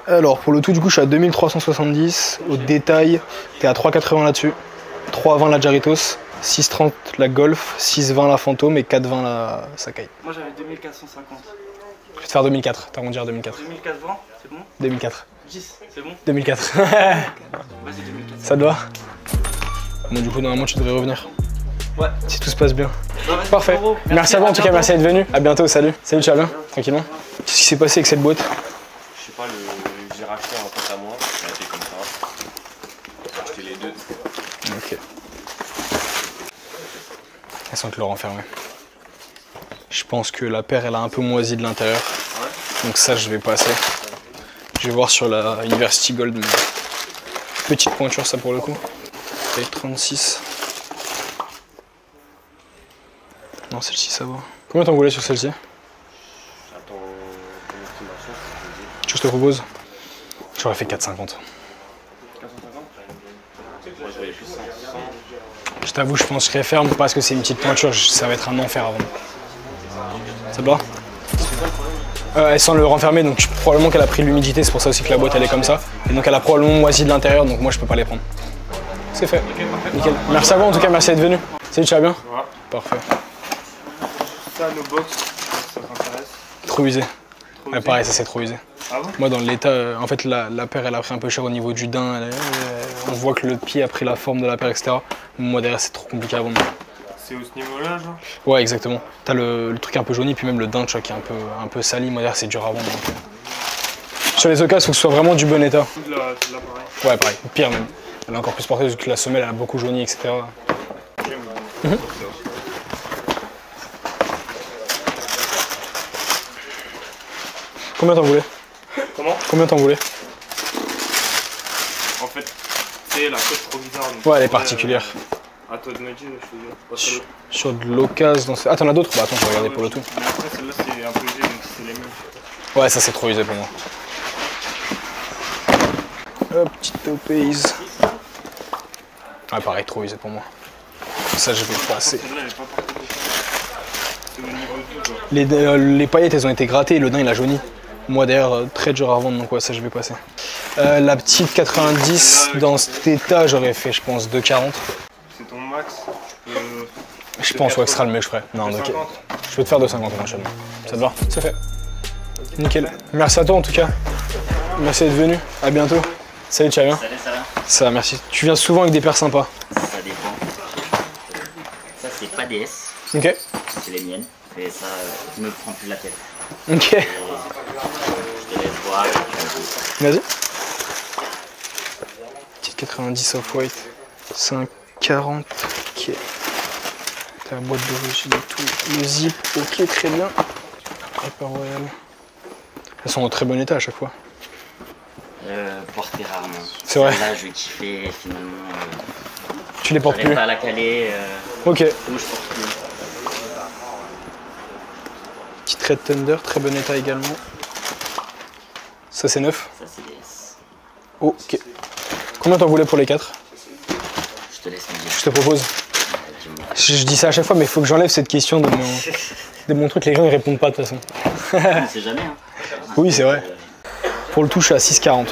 Alors pour le tout du coup je suis à 2370. Au détail t'es à 3,80 là-dessus. 3,20 la Jarritos. 6,30 la Golf, 6,20 la Fantôme et 4,20 la Sakai. Moi j'avais 2450. Je vais te faire 2004, t'arrondir 2004. 2004 francs, c'est bon? 2004. 10, c'est bon? 2004. Vas-y, 2004. Ça te va? Bon, du coup, normalement, tu devrais revenir. Ouais. Si tout se passe bien. Bah, Parfait. gros. Merci à toi en tout cas, merci d'être venu. À bientôt, salut. Salut, tu vas bien? Tranquillement. Qu'est-ce qui s'est passé avec cette boîte? Je sais pas, j'ai racheté un pote à moi, il a été comme ça. J'ai acheté les deux. Ok. Elles sont le renfermées. Je pense que la paire elle a un peu moisi de l'intérieur. Donc ça je vais passer. Je vais voir sur la University Gold, mais petite pointure ça pour le coup. Taille 36. Non, celle-ci ça va. Combien t'en voulais sur celle-ci? Attends, ton estimation, Tu je te propose? J'aurais fait 4,50. 450? Moi je voyais plus 500. Je t'avoue, je pense que je referme parce que c'est une petite pointure, ça va être un enfer avant. Ça te va? Elle sent le renfermer, donc probablement qu'elle a pris de l'humidité, c'est pour ça aussi que la boîte elle est comme ça. Et donc elle a probablement moisi de l'intérieur, donc moi je peux pas les prendre. C'est fait. Nickel. Merci à vous en tout cas, merci d'être venu. Salut, tu vas bien? Ouais. Parfait. Ça, nos box, ça t'intéresse? Trop usé. Trop Ouais, usé. pareil, ça c'est trop usé. Ah bon? Moi dans l'état, en fait la paire elle a pris un peu cher au niveau du daim, on voit que le pied a pris la forme de la paire, etc. Moi derrière c'est trop compliqué à vendre. C'est au ce niveau-là, genre? Ouais, exactement. T'as le truc un peu jauni, puis même le daim, tu vois, qui est un peu sali. Moi derrière c'est dur à vendre. Donc, sur les occasions, il faut que ce soit vraiment du bon état. Là, pareil. Ouais, pareil, pire même. Elle est encore plus porteuse vu que la semelle elle a beaucoup jauni, etc. Combien t'en voulais? Comment? Combien t'en voulais? En fait, c'est la cote trop bizarre. donc Ouais, elle est après, particulière. À toi de me dire, je te dis. Pas celle-là. Sur de l'occasion dans ce... Ah, t'en as d'autres? Bah attends, je vais regarder pour le tout. Mais après, celle-là, c'est un peu usé, donc c'est les mêmes. Ouais, ça c'est trop usé pour moi. Hop, petite topase. Ouais, pareil, trop usé pour moi. Ça, je vais passer. Celle-là, elle est pas partout. C'est au niveau 2, quoi. Les paillettes, elles ont été grattées et le daim, il a jauni. Moi, d'ailleurs, très dur à vendre, donc ouais, ça, je vais passer. La petite 90, dans cet état, j'aurais fait, je pense, 2,40. C'est ton max. Tu peux. Je pense, ouais, que ce sera le mieux que je ferai. Non, ok. 50. Je peux te faire 2,50 éventuellement. Ça te va? C'est fait. Nickel. Merci à toi, en tout cas. Merci d'être venu. À bientôt. Salut, tu vas bien? Salut, ça va? Ça va, merci. Tu viens souvent avec des paires sympas. Ça dépend. Ça, c'est pas DS, Ok. c'est les miennes. Et ça, je me prends plus la tête. Ok. Je te laisse voir. Et puis, Vas-y. Petite 90 off-white. 5,40. Ok. T'as la boîte d'origine et tout. Le zip, ok, très bien. Hyper Royal. Elles sont en très bon état à chaque fois. porter rarement. C'est vrai. Là, je vais kiffer, finalement. Tu les portes J'arrive plus? pas à la caler. Ok. Où je porte plus. Petite Red Thunder, très bon état également. Ça c'est neuf. Ça, c'est DS. Ok. Combien t'en voulais pour les 4? Je te laisse me dire. Je te propose. Dis-moi. Je dis ça à chaque fois, mais il faut que j'enlève cette question de mon truc. Les gens ils répondent pas de toute façon. On sait jamais, hein. Oui, c'est vrai. Pour le tout, je suis à 6,40.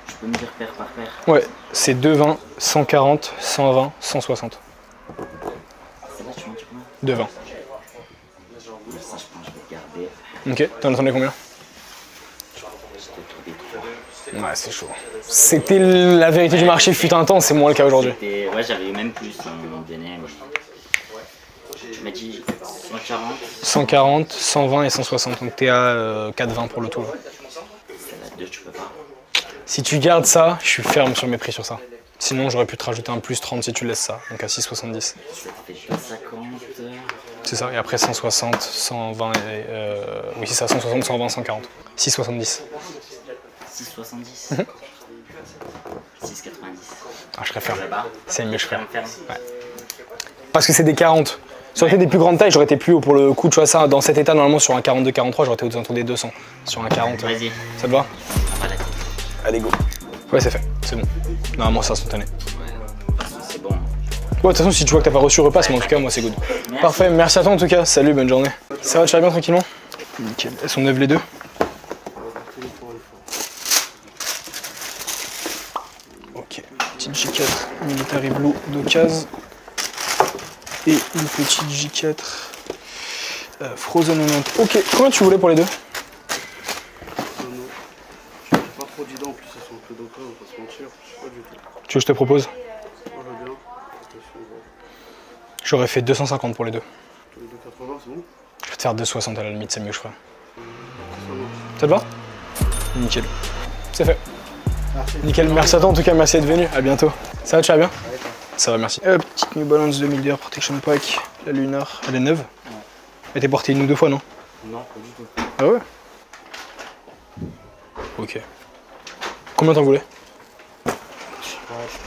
Tu peux me dire paire par paire. Ouais, c'est 2,20, 140, 120, 160. Celle-là, tu m'en dis combien? 2,20. Ça, je pense que je vais garder. Ok, t'en attendais combien? C'était autour des 3. Ouais, c'est chaud. C'était la vérité du marché, fut un temps, c'est moins le cas aujourd'hui. Ouais, j'avais eu même plus. On me donnait. Tu m'as dit 140. 140, 120 et 160, donc t'es à 4,20 pour le tout. Celle-là, 2, tu peux pas. Si tu gardes ça, je suis ferme sur mes prix sur ça. Sinon, j'aurais pu te rajouter un plus 30 si tu laisses ça, donc à 6,70. Ça te fait 250. C'est ça, et après 160, 120 et... oui, c'est ça, 160, 120, 140. 6,70. 6,70. 6,90. Ah, je serais ferme. Là-bas. C'est mieux, je ferais. Ferme. Parce que c'est des 40. Ça aurait été des plus grandes tailles, j'aurais été plus haut pour le coup. Tu vois, ça, dans cet état, normalement, sur un 42-43, j'aurais été aux alentours des 200. Sur un 40. Vas-y. Ça te va? On va la tête. Allez, go. Ouais, c'est fait. C'est bon. Normalement, c'est instantané. C'est bon. Ouais, de toute façon, si tu vois que t'as pas reçu, repasse, mais en tout cas, moi, c'est good. Merci. Parfait, merci à toi en tout cas. Salut, bonne journée. Ça va, tu vas bien tranquillement? Nickel. Elles sont neuves les deux? Ok. Petite J4 Military Blue d'occasion. Et une petite J4 Frozen Element. Ok, combien tu voulais pour les deux? J'ai pas trop d'idées en plus, ça sont un peu d'encre, on va pas se mentir. Je sais pas du tout. Tu veux que je te propose? Moi je veux bien. J'aurais fait 250 pour les deux. Les 2,80 c'est bon? Je vais te faire 260 à la limite, c'est mieux que je ferai. Ça marche. Ça te va? Nickel. C'est fait. Merci. Nickel, merci à toi en tout cas, merci d'être venu. À bientôt. Ça va, tu vas bien? Ça va, merci. Petite New Balance 2000 Air Protection Pack, la Lunar. Elle est neuve? Ouais. Elle était portée une ou deux fois, non? Non, pas du tout. Ah ouais? Ok. Combien t'en voulais? Je sais pas, je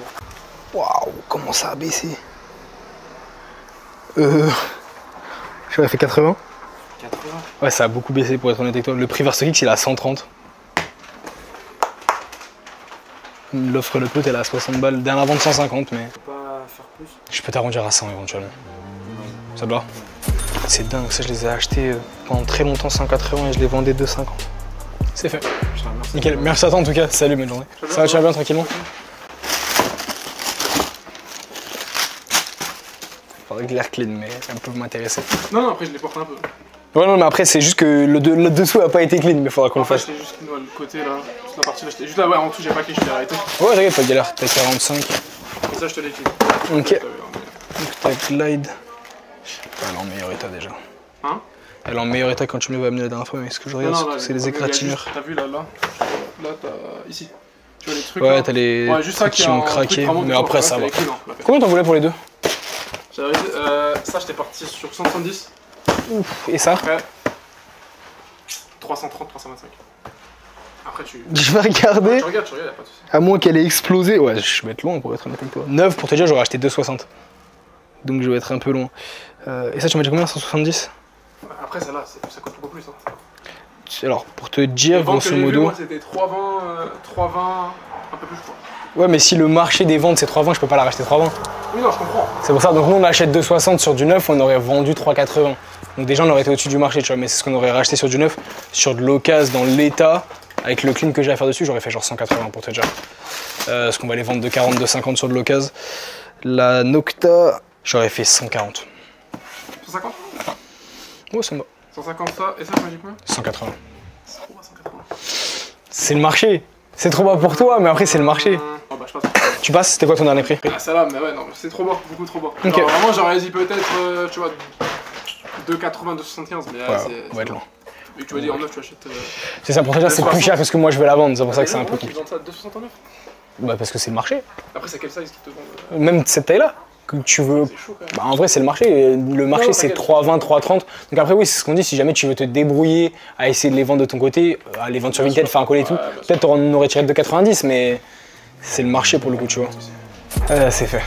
peux Waouh, comment ça a baissé? J'aurais fait 80. 80. Ouais, ça a beaucoup baissé pour être honnête avec toi. Le prix VersaKicks il est à 130. L'offre le plus elle est à 60 balles. Dernière vente 150, mais. Je peux pas faire plus. Je peux t'arrondir à 100 éventuellement. Ça te va? C'est dingue, ça je les ai achetés pendant très longtemps 180 et je les vendais 250. C'est fait. Putain, merci. Nickel, merci à toi en tout cas. Salut, bonne journée. Ça va, tu vas bien tranquillement? Faudrait que l'air clean, mais ça peut m'intéresser. Non, non, après je les porte un peu. Ouais, non, mais après, c'est juste que le dessous a pas été clean, mais faudra qu'on le Après, fasse. j'étais juste le côté là, toute la partie là, j'étais juste là, ouais, en tout, j'ai pas clean, je t'ai arrêté. Ouais, t'inquiète, pas de galère, t'as 45. Et ça, je te l'ai clean. Ok. Donc ta glide. Elle est en meilleur état déjà. Hein? Elle est en meilleur état quand tu me l'avais amené la dernière fois, mais ce que je regarde, c'est les égratignures. T'as vu là, t'as ici. Tu vois les trucs. Ouais, t'as les ouais, juste ça trucs qui ont craqué, mais après ça va. Clean, Combien t'en voulais pour les deux? Ça, j'étais parti sur 170. Ouf, et ça? Après, 330, 325. Après, tu. Je vais regarder. Tu regardes, y'a pas de soucis. À moins qu'elle ait explosé. Ouais, je vais être loin pour être honnête avec toi. 9 pour te dire, j'aurais acheté 2,60. Donc je vais être un peu loin. Et ça, tu m'as dit combien? 170? Après, celle-là, ça coûte beaucoup plus. Hein. Alors, pour te dire, grosso modo. Moi, c'était 3,20, un peu plus, je crois. Ouais, mais si le marché des ventes c'est 3,20, je peux pas la racheter 3,20. Oui, non, je comprends. C'est pour ça, donc nous on achète 2,60 sur du neuf, on aurait vendu 3,80. Donc déjà on aurait été au-dessus du marché, tu vois, mais c'est ce qu'on aurait racheté sur du neuf. Sur de l'occasion dans l'état, avec le clean que j'ai à faire dessus, j'aurais fait genre 180 pour te dire. Parce qu'on va les vendre de 40, de 50 sur de l'occasion. La Nocta, j'aurais fait 140. 150? Ouais, ça me va. 150 ça, et ça, tu m'as dit combien? 180. C'est trop bas, 180. C'est le marché. C'est trop bas pour toi, mais après c'est le marché. Oh bah je passe. Tu passes, c'était quoi ton dernier prix? Ah celle-là, mais ouais, non, c'est trop bas, beaucoup trop bas. Ok. Alors, vraiment, j'aurais dit peut-être, tu vois, 2,80, 2,75, mais là, Ouais, c'est. on va être loin. Vu que tu vas dire en neuf, tu achètes. C'est ça, pour te dire, c'est plus cher parce que moi je vais la vendre, c'est pour ça que c'est un peu Tu compliqué. vends ça à 269? Bah parce que c'est le marché. Après, c'est quel size qui te vendent? Même cette taille-là, que tu veux. C'est chaud quand même. Bah en vrai c'est le marché. Le marché c'est 3,20, 3,30. Donc après oui c'est ce qu'on dit, si jamais tu veux te débrouiller à essayer de les vendre de ton côté, à les vendre sur Vinted, faire un collet et tout, peut-être on aurait tiré de 2,90 mais c'est le marché pour le coup tu vois. C'est fait.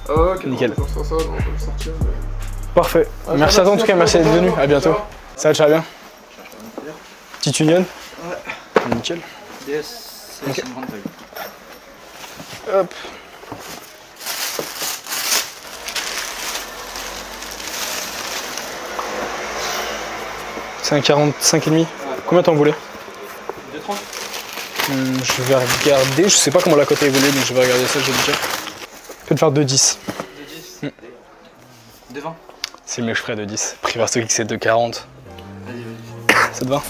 Ok, nickel. On va le sortir. Parfait. Merci à toi en tout cas, merci d'être venu, à bientôt. Ça va, tu vas bien? Petite union? Ouais. Nickel. Yes, c'est une grande taille. Hop. C'est un 45,5. Combien t'en voulais? 2,30. Je vais regarder, je sais pas comment la cote a évolué, donc je vais regarder ça, je vais te dire. Je peux te faire 2,10. 2,10. 2,20. C'est le mieux que je ferais 2,10. Prix VersaKicks c'est 2,40. Vas-y. Ça te va?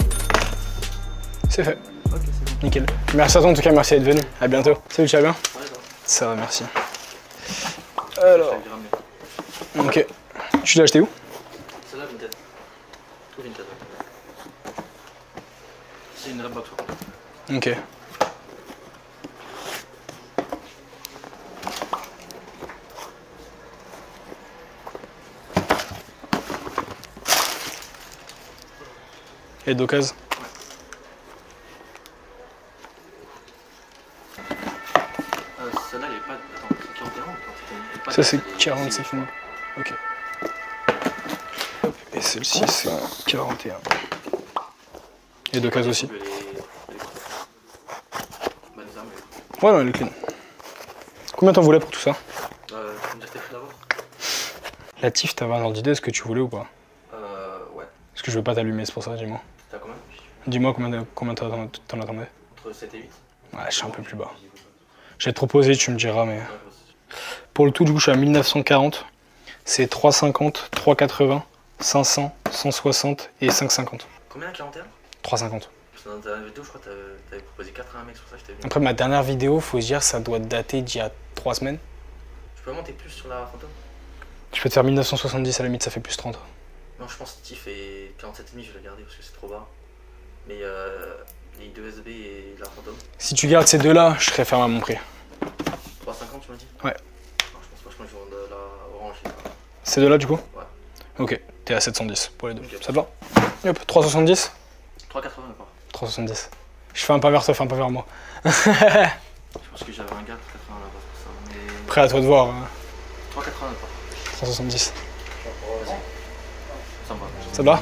C'est fait. Ok, c'est bon. Nickel. Merci à toi en tout cas, merci d'être venu. À bientôt. Salut, tu vas bien? Ouais, Ça va, merci. Alors. Ok. Tu l'as acheté où? Celle-là, Vinted. Tout Vinted. C'est une Redbox. Ok. Et d'occasion? Celle-là, elle est pas. Attends, c'est 41 ou Ça c'est 45 000. Ok. Hop. Et celle-ci c'est 41. Et d'occasion aussi. Ouais, non, elle est clean. Combien t'en voulais pour tout ça? Tu me dire tes prix d'abord? La TIF, t'avais un ordre d'idée, est-ce que tu voulais ou pas? Ouais. Est-ce que je veux pas t'allumer, c'est pour ça, dis-moi. T'as combien? Dis-moi combien t'en attendais? Entre 7 et 8. Ouais, je suis un peu plus bas. Je vais te proposer, tu me diras, mais. Pour le tout, du coup, je suis à 1940. c'est 3,50, 3,80, 500, 160 et 5,50. Combien à 41? 3,50. Dans ta dernière vidéo, je crois que t'avais proposé 4 à un mec, sur ça que je t'avais vu. Après, ma dernière vidéo, faut se dire, ça doit dater d'il y a 3 semaines. Tu peux monter plus sur la fantôme? Je peux te faire 1970 à la limite, ça fait plus 30. Non, je pense que Tiff et 47,5, je vais le garder parce que c'est trop bas. Mais les 2 USB et la fantôme. Si tu gardes ces deux-là, je serais ferme à mon prix. 3,50 tu m'as dit? Ouais. Non, je pense qu'ils vont de la orange. Ces deux-là, du coup? Ouais. Ok, t'es à 710 pour les deux. Okay. Ça te va? Hop, 3,70? 3,80 encore. 3,70. Je fais un pas vers toi, fais un pas vers moi. Je pense que j'avais un gars 3,80 là-bas pour ça. Mais... Prêt à toi de voir. 3,80 encore. 3,70. Ça me va. Ça te va?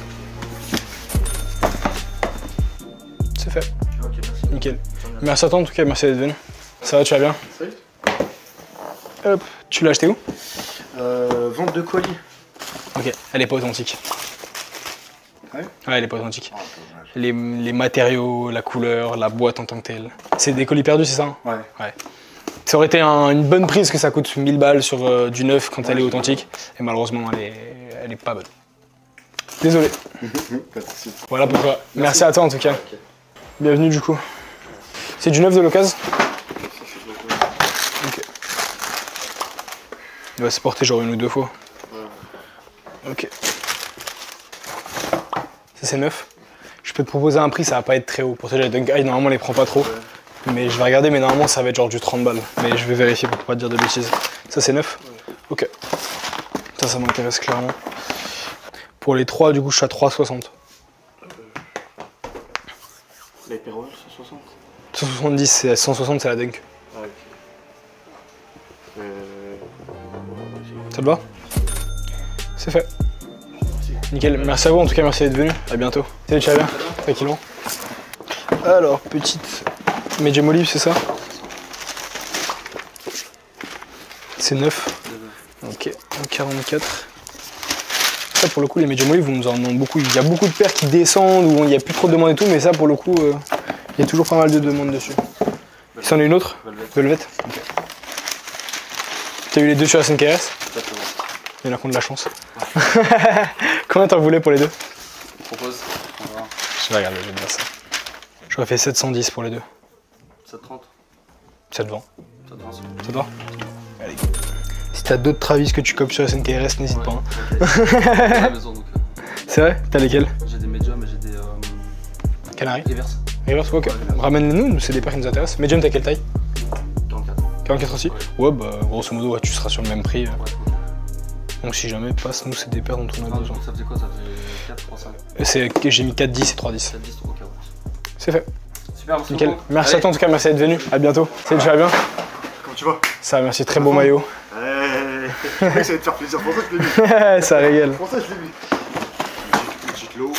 C'est fait. Ok, merci. Nickel. Merci à toi en tout cas, merci d'être venu. Ça va, tu vas bien? Salut. Hop, tu l'as acheté où? Vente de colis. Ok, elle est pas authentique. Ouais? Ouais, elle est pas authentique. Oh, dommage. Les matériaux, la couleur, la boîte en tant que telle. C'est des colis perdus, c'est ça? Ouais. Ouais. Ça aurait été une bonne prise que ça coûte 1000 balles sur du neuf quand elle est authentique. Et malheureusement, elle est pas bonne. Désolé. Pas de soucis. Voilà pourquoi. Merci à toi en tout cas. Bienvenue du coup. C'est du neuf de l'occasion? Ok. Il va se porter genre 1 ou 2 fois. Ok. Ça c'est neuf. Je peux te proposer un prix, ça va pas être très haut. Pour ça, les Dunk Eye, normalement, on les prend pas trop. Mais je vais regarder, mais normalement, ça va être genre du 30 balles. Mais je vais vérifier pour pas te dire de bêtises. Ça c'est neuf? Ok. Ça m'intéresse clairement. Pour les 3, du coup, je suis à 3,60. Les Perroll, 160. 170, c'est 160, c'est la Dunk. Ah, ok. Ça te va? C'est fait. Nickel. Merci à vous, en tout cas, merci d'être venu. À bientôt. Salut, tu vas bien? Tranquillement. Alors, petite Medium Olive, c'est ça? C'est neuf. Ok, en 44. Ça, pour le coup, les Medium Olive, on nous en demande beaucoup. Il y a beaucoup de paires qui descendent, où il n'y a plus trop de demandes et tout, mais ça, pour le coup, il y a toujours pas mal de demandes dessus. C'en est une autre? Velvet. Okay. T'as eu les deux sur la SNKRS? Exactement. Il y en a qui ont de la chance. Combien t'en voulais pour les deux? Propose. Je vais regarder, je vais te dire ça. J'aurais fait 710 pour les deux. 7,30. Ça te vend? 7,30. Ça te va? Allez. Si t'as d'autres Travis que tu copies sur la SNKRS, n'hésite pas. Hein. Okay. À la maison, donc, C'est vrai? T'as lesquels? j'ai des médiums et j'ai des Canary? reverse. Reverse, ok. Ramène-les-nous, c'est des paires qui nous intéressent. Medium, t'as quelle taille? 44. 44 aussi? Ouais, bah grosso modo, ouais, tu seras sur le même prix. Ouais, ok. Donc si jamais passe, nous c'est des paires dont on a Ah, besoin. ça faisait quoi? Ça faisait 4, 3, 5. J'ai mis 4,10 et 3,10. 7, 10, ok. C'est fait. Super, merci Nickel. beaucoup. Merci à toi en tout cas, merci d'être venu. À bientôt. Salut, tu vas bien? Comment tu vas? Ça va, merci. Très beau maillot. Je croyais que ça allait te faire plaisir. Pour ça, je l'ai mis. Ça régale. Pour ça, je l'ai mis. Petite lot.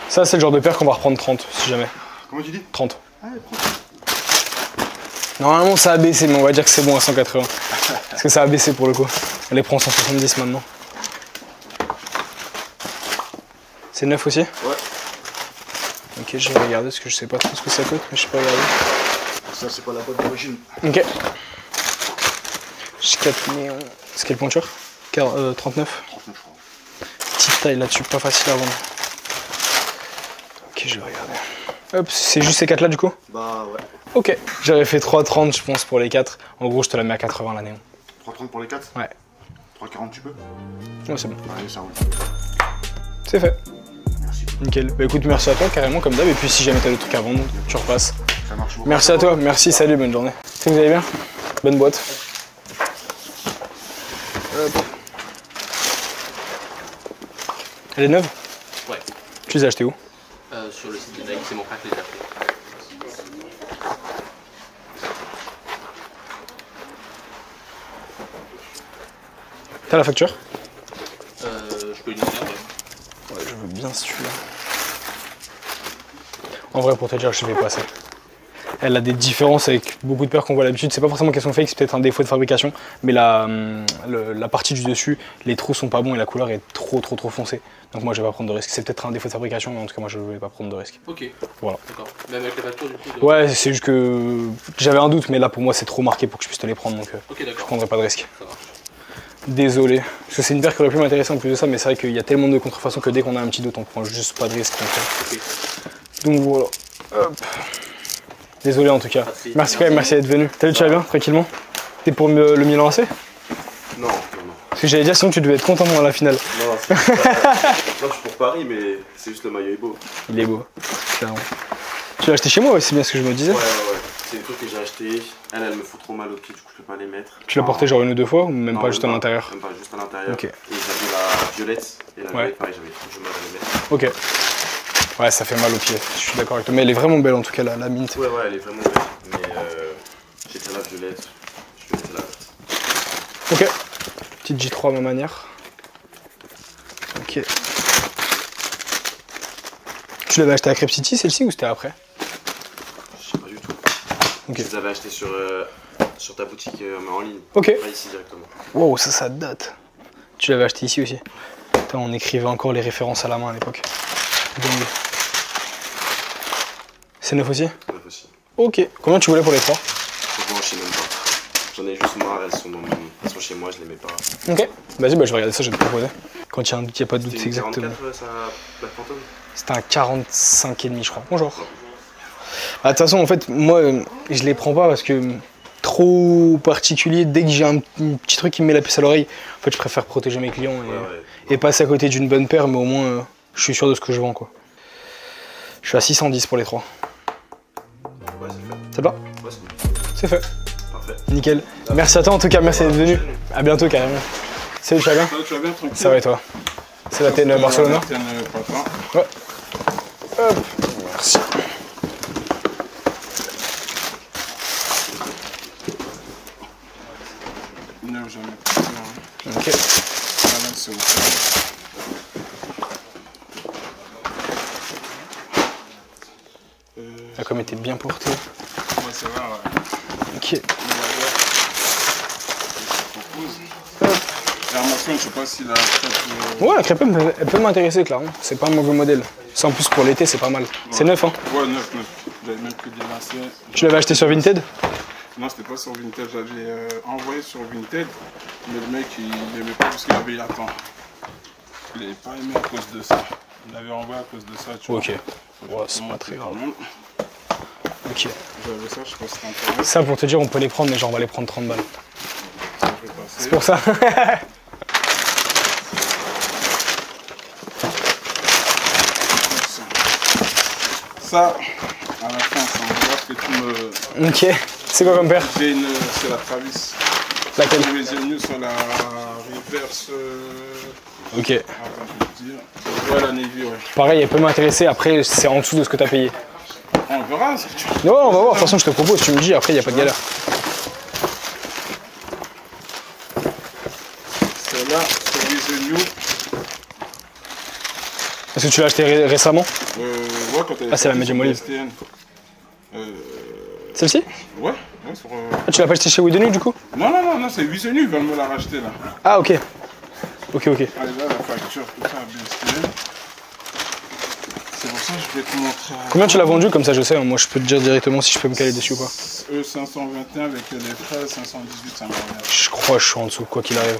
Ça, c'est le genre de paire qu'on va reprendre 30 si jamais. Comment tu dis? 30. Ah, prends. Normalement, ça a baissé, mais on va dire que c'est bon à 180. Parce que ça a baissé pour le coup. On les prend en 170 maintenant. C'est neuf aussi? Ouais. Ok, je vais regarder parce que je sais pas trop ce que ça coûte, mais je sais pas regarder. Ça, c'est pas la boîte d'origine. Ok. J'ai 4 millions. C'est quelle pointure? 39. 39, je crois. Petite taille là-dessus, pas facile à vendre. Ok, je vais regarder. Hop, c'est juste ces 4 là du coup? Bah ouais. Ok, j'avais fait 3,30 je pense pour les 4. En gros, je te la mets à 80 la néon. 3,30 pour les 4? Ouais. 3,40 tu peux? Ouais, c'est bon. Allez, ça roule. C'est fait. Merci. Nickel. Bah écoute, merci à toi carrément comme d'hab. Et puis si jamais t'as des trucs à vendre, tu repasses. Ça marche beaucoup. Merci à toi, merci, salut, bonne journée. C'est que vous allez bien? Bonne boîte. Hop. Elle est neuve? Ouais. Tu les as achetées où? Sur le site de Nike, c'est mon frère qui les a fait. T'as la facture? Je peux lui demander. Ouais, je veux bien celui-là. En vrai, pour te dire, je ne sais pas ça. Elle a des différences avec beaucoup de paires qu'on voit d'habitude. C'est pas forcément qu'elles sont fake, c'est peut-être un défaut de fabrication. Mais la partie du dessus, les trous sont pas bons et la couleur est trop foncée. Donc moi je vais pas prendre de risque. C'est peut-être un défaut de fabrication, mais en tout cas moi je vais pas prendre de risque. Ok. Voilà. D'accord. Même avec la facture du coup. Ouais, c'est juste que j'avais un doute, mais là pour moi c'est trop marqué pour que je puisse te les prendre, donc Ok, je d'accord. prendrai pas de risque. Ça marche. Désolé. Parce que c'est une paire qui aurait pu m'intéresser en plus de ça, mais c'est vrai qu'il y a tellement de contrefaçons que dès qu'on a un petit doute, on prend juste pas de risque. Donc voilà. Hop. Désolé en tout cas. Merci quand même, merci d'être venu. Salut, tu vas bien, tranquillement? T'es pour le Milan AC? Non, non. Parce que j'allais dire sinon tu devais être content moi à la finale. Non, je suis pour Paris, mais c'est juste le maillot est beau. Il est beau, clairement. Tu l'as acheté chez moi, ouais, c'est bien ce que je me disais. Ouais. C'est des trucs que j'ai acheté. Elle me fout trop mal au pied, du coup je peux pas les mettre. Tu l'as porté genre une ou deux fois ou même Non, pas juste à l'intérieur? Même pas, juste à l'intérieur. Ok. Et j'avais la violette. Et la violette, pareil, j'avais trop du mal à les mettre. Ok. Ouais, ça fait mal au pied, je suis d'accord avec toi. Mais elle est vraiment belle en tout cas, la mint. Ouais, elle est vraiment belle. Mais j'étais la violette. Je vais mettre la verte. Ok. Petite J3 à ma manière. Ok. Tu l'avais acheté à Crêpe City celle-ci ou c'était après? Je sais pas du tout. Ok. Je les avais achetés sur ta boutique mais en ligne. Ok. Pas ici directement. Wow, ça date. Tu l'avais acheté ici aussi. Putain, on écrivait encore les références à la main à l'époque. C'est neuf aussi? Neuf aussi. Ok. Combien tu voulais pour les trois? Franchement, je sais même pas. J'en ai juste marre, elles sont chez moi, je les mets pas. Ok. Vas-y, bah je vais regarder ça, je vais te proposer. Quand il y a un doute, il n'y a pas de doute, c'est exactement. 44, ça, Black Phantom? C'était un 45,5 je crois. Bonjour. Bah, de toute façon, en fait, moi, je les prends pas parce que trop particulier. Dès que j'ai un petit truc qui me met la puce à l'oreille, en fait, je préfère protéger mes clients et passer à côté d'une bonne paire, mais au moins, je suis sûr de ce que je vends, quoi. Je suis à 610 pour les trois. Ouais, c'est fait. Ça te va? Ouais, c'est bon. C'est fait. Parfait. Nickel. Merci à toi en tout cas, merci d'être venu. À bientôt carrément. Salut, tu vas bien? Tu vas bien, tranquille? Ça va et toi? C'est la TN Barcelona? Ouais. Hop. Merci. Non, j'en ai pas. Ok. C'est OK. La com était bien portée. Ouais, c'est vrai, ouais. Ok. La Amazon, je sais pas si la crêpe. Ouais, la crêpe elle peut m'intéresser, clairement. C'est pas un mauvais modèle. Ça en plus pour l'été, c'est pas mal. C'est neuf, hein? Ouais, neuf. J'avais même pris des lacets. Tu l'avais acheté sur Vinted? Non, c'était pas sur Vinted. J'avais envoyé sur Vinted, mais le mec il n'aimait pas parce qu'il avait eu attends. Il n'avait pas aimé à cause de ça. Il l'avait envoyé à cause de ça, tu vois. Ok. Ouais, c'est pas très grave. Ok. J'avais ça, je sais pas si t'intéresse. Ça, pour te dire, on peut les prendre, mais genre on va les prendre 30 balles. Je vais passer. C'est pour ça. Ça, à la fin, ça on va voir que tu me. Ok. C'est quoi comme paire? J'ai une. C'est la Travis. Laquelle? Je les ai venus sur la reverse. Ok. Attends, je vais te dire. Ouais, la Navy, ouais. Pareil, elle peut m'intéresser. Après, c'est en dessous de ce que t'as payé. On verra ce que tu. Non, on va voir. De toute façon, je te propose. Tu me dis. Après, il n'y a pas de galère. Celle-là, c'est With the New. Est-ce que tu l'as acheté récemment? Ouais, quand elle Ah, c'est la Medium Olive. STN. Celle-ci? Ouais, sur. Ah, tu l'as pas acheté chez Widenu du coup? Non, c'est With the New, ils veulent me la racheter là. Ah, ok. Ok. Allez, là, la facture, tout ça, BSTN. C'est pour ça que je vais te montrer. Combien tu l'as vendu? Comme ça, je sais. Moi, je peux te dire directement si je peux me caler dessus ou pas. E521 avec les frais, 518, ça me revient. Je crois que je suis en dessous, quoi qu'il arrive.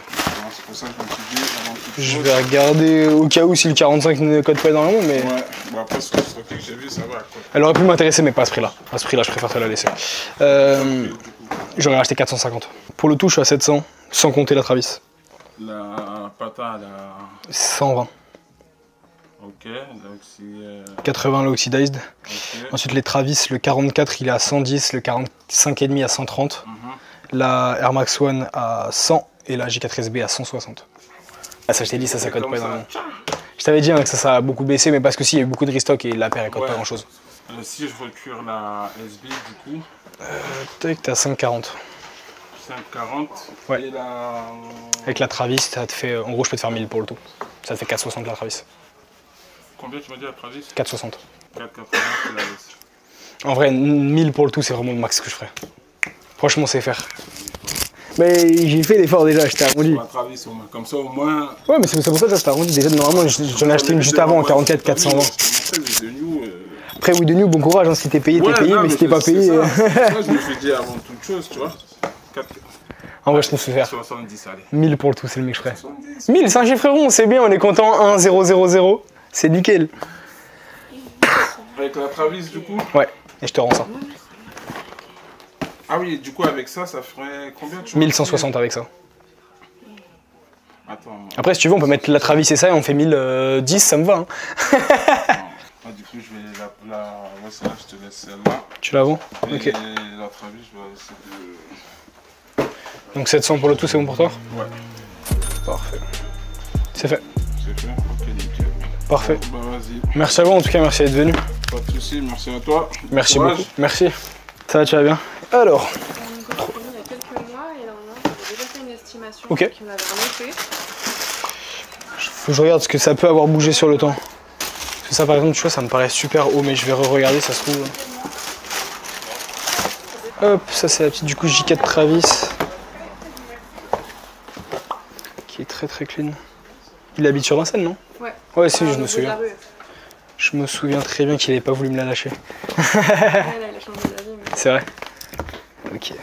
C'est pour ça que je me suis dit, avant toute Je chose. vais regarder au cas où si le 45 ne code pas énormément, mais. Ouais, bon après, sur le stock que j'ai vu, ça va quoi. Elle aurait pu m'intéresser, mais pas à ce prix-là. À ce prix-là, je préfère te la laisser. J'aurais acheté 450. Pour le tout, je suis à 700, sans compter la Travis. La pata, la. 120. Ok, donc c'est. 80 le Oxidized. Ok. Ensuite, les Travis, le 44, il est à 110, le 45,5 à 130. La Air Max One à 100 et la J4SB à 160. Ah, ça, je t'ai dit, ça code pas énormément. Je t'avais dit hein, que ça a beaucoup baissé, mais parce que si, il y a eu beaucoup de restock et la paire, elle code pas grand-chose. Si je recure la SB, du coup. Tac, t'es à 5,40. 5,40. Ouais. Et la. Avec la Travis, ça te fait. En gros, je peux te faire 1000 pour le tout. Ça te fait 4,60 la Travis. Combien tu m'as dit la Travis? 4,60. 4,80 c'est la laisse. En vrai, 1000 pour le tout, c'est vraiment le max que je ferais. Franchement, c'est faire. Mais j'ai fait l'effort déjà, je t'ai arrondi. La Travis au moins. Comme ça, au moins. Ouais, mais c'est pour ça que je t'ai arrondi. Déjà, normalement, j'en ai acheté une juste avant, en 44, 420. Après, oui, de nous, bon courage, hein, si t'es payé, t'es payé, mais si t'es pas payé. Ça, je me suis dit avant toute chose, tu vois. En vrai, je trouve faire. 70, allez. 1000 pour le tout, c'est le mec que je ferais. 70. 1000, c'est un chiffre rond, c'est bien, on est content. 1, 0, 0, 0. C'est nickel. Avec la Travis, du coup? Ouais, et je te rends ça. Ah oui, du coup, avec ça, ça ferait combien tu 1160 avec ça. Attends. Après, si tu veux, on peut mettre la Travis et ça et on fait 1010, ça me va. Hein. Ah, du coup, je vais ouais, celle-là, je te laisse celle-là. Tu la vends? Et Ok. la Travis, je vais essayer de... Donc 700 pour le tout, c'est bon pour toi? Ouais. Parfait. C'est fait. C'est fait? Ok, nickel. Parfait. Bah, vas-y. Merci à vous en tout cas, merci d'être venu. Pas de soucis, merci à toi. Merci Courage. beaucoup. Merci. Ça va, tu vas bien? Alors. Il y a quelques mois et normalement j'avais déjà fait une estimation Ok. qui m'avait remonté. Faut que je regarde ce que ça peut avoir bougé sur le temps. Parce que ça par exemple, tu vois, ça me paraît super haut, mais je vais re-regarder, ça se trouve. Hop, ça c'est la petite du coup J4 Travis. Qui est très très clean. Il habite sur Vincennes, non? Ouais. Ouais, si, Ah, je me au bout de souviens. la rue. Je me souviens très bien qu'il n'avait pas voulu me la lâcher. Ouais, là, il a changé d'avis. Mais... C'est vrai? Ok.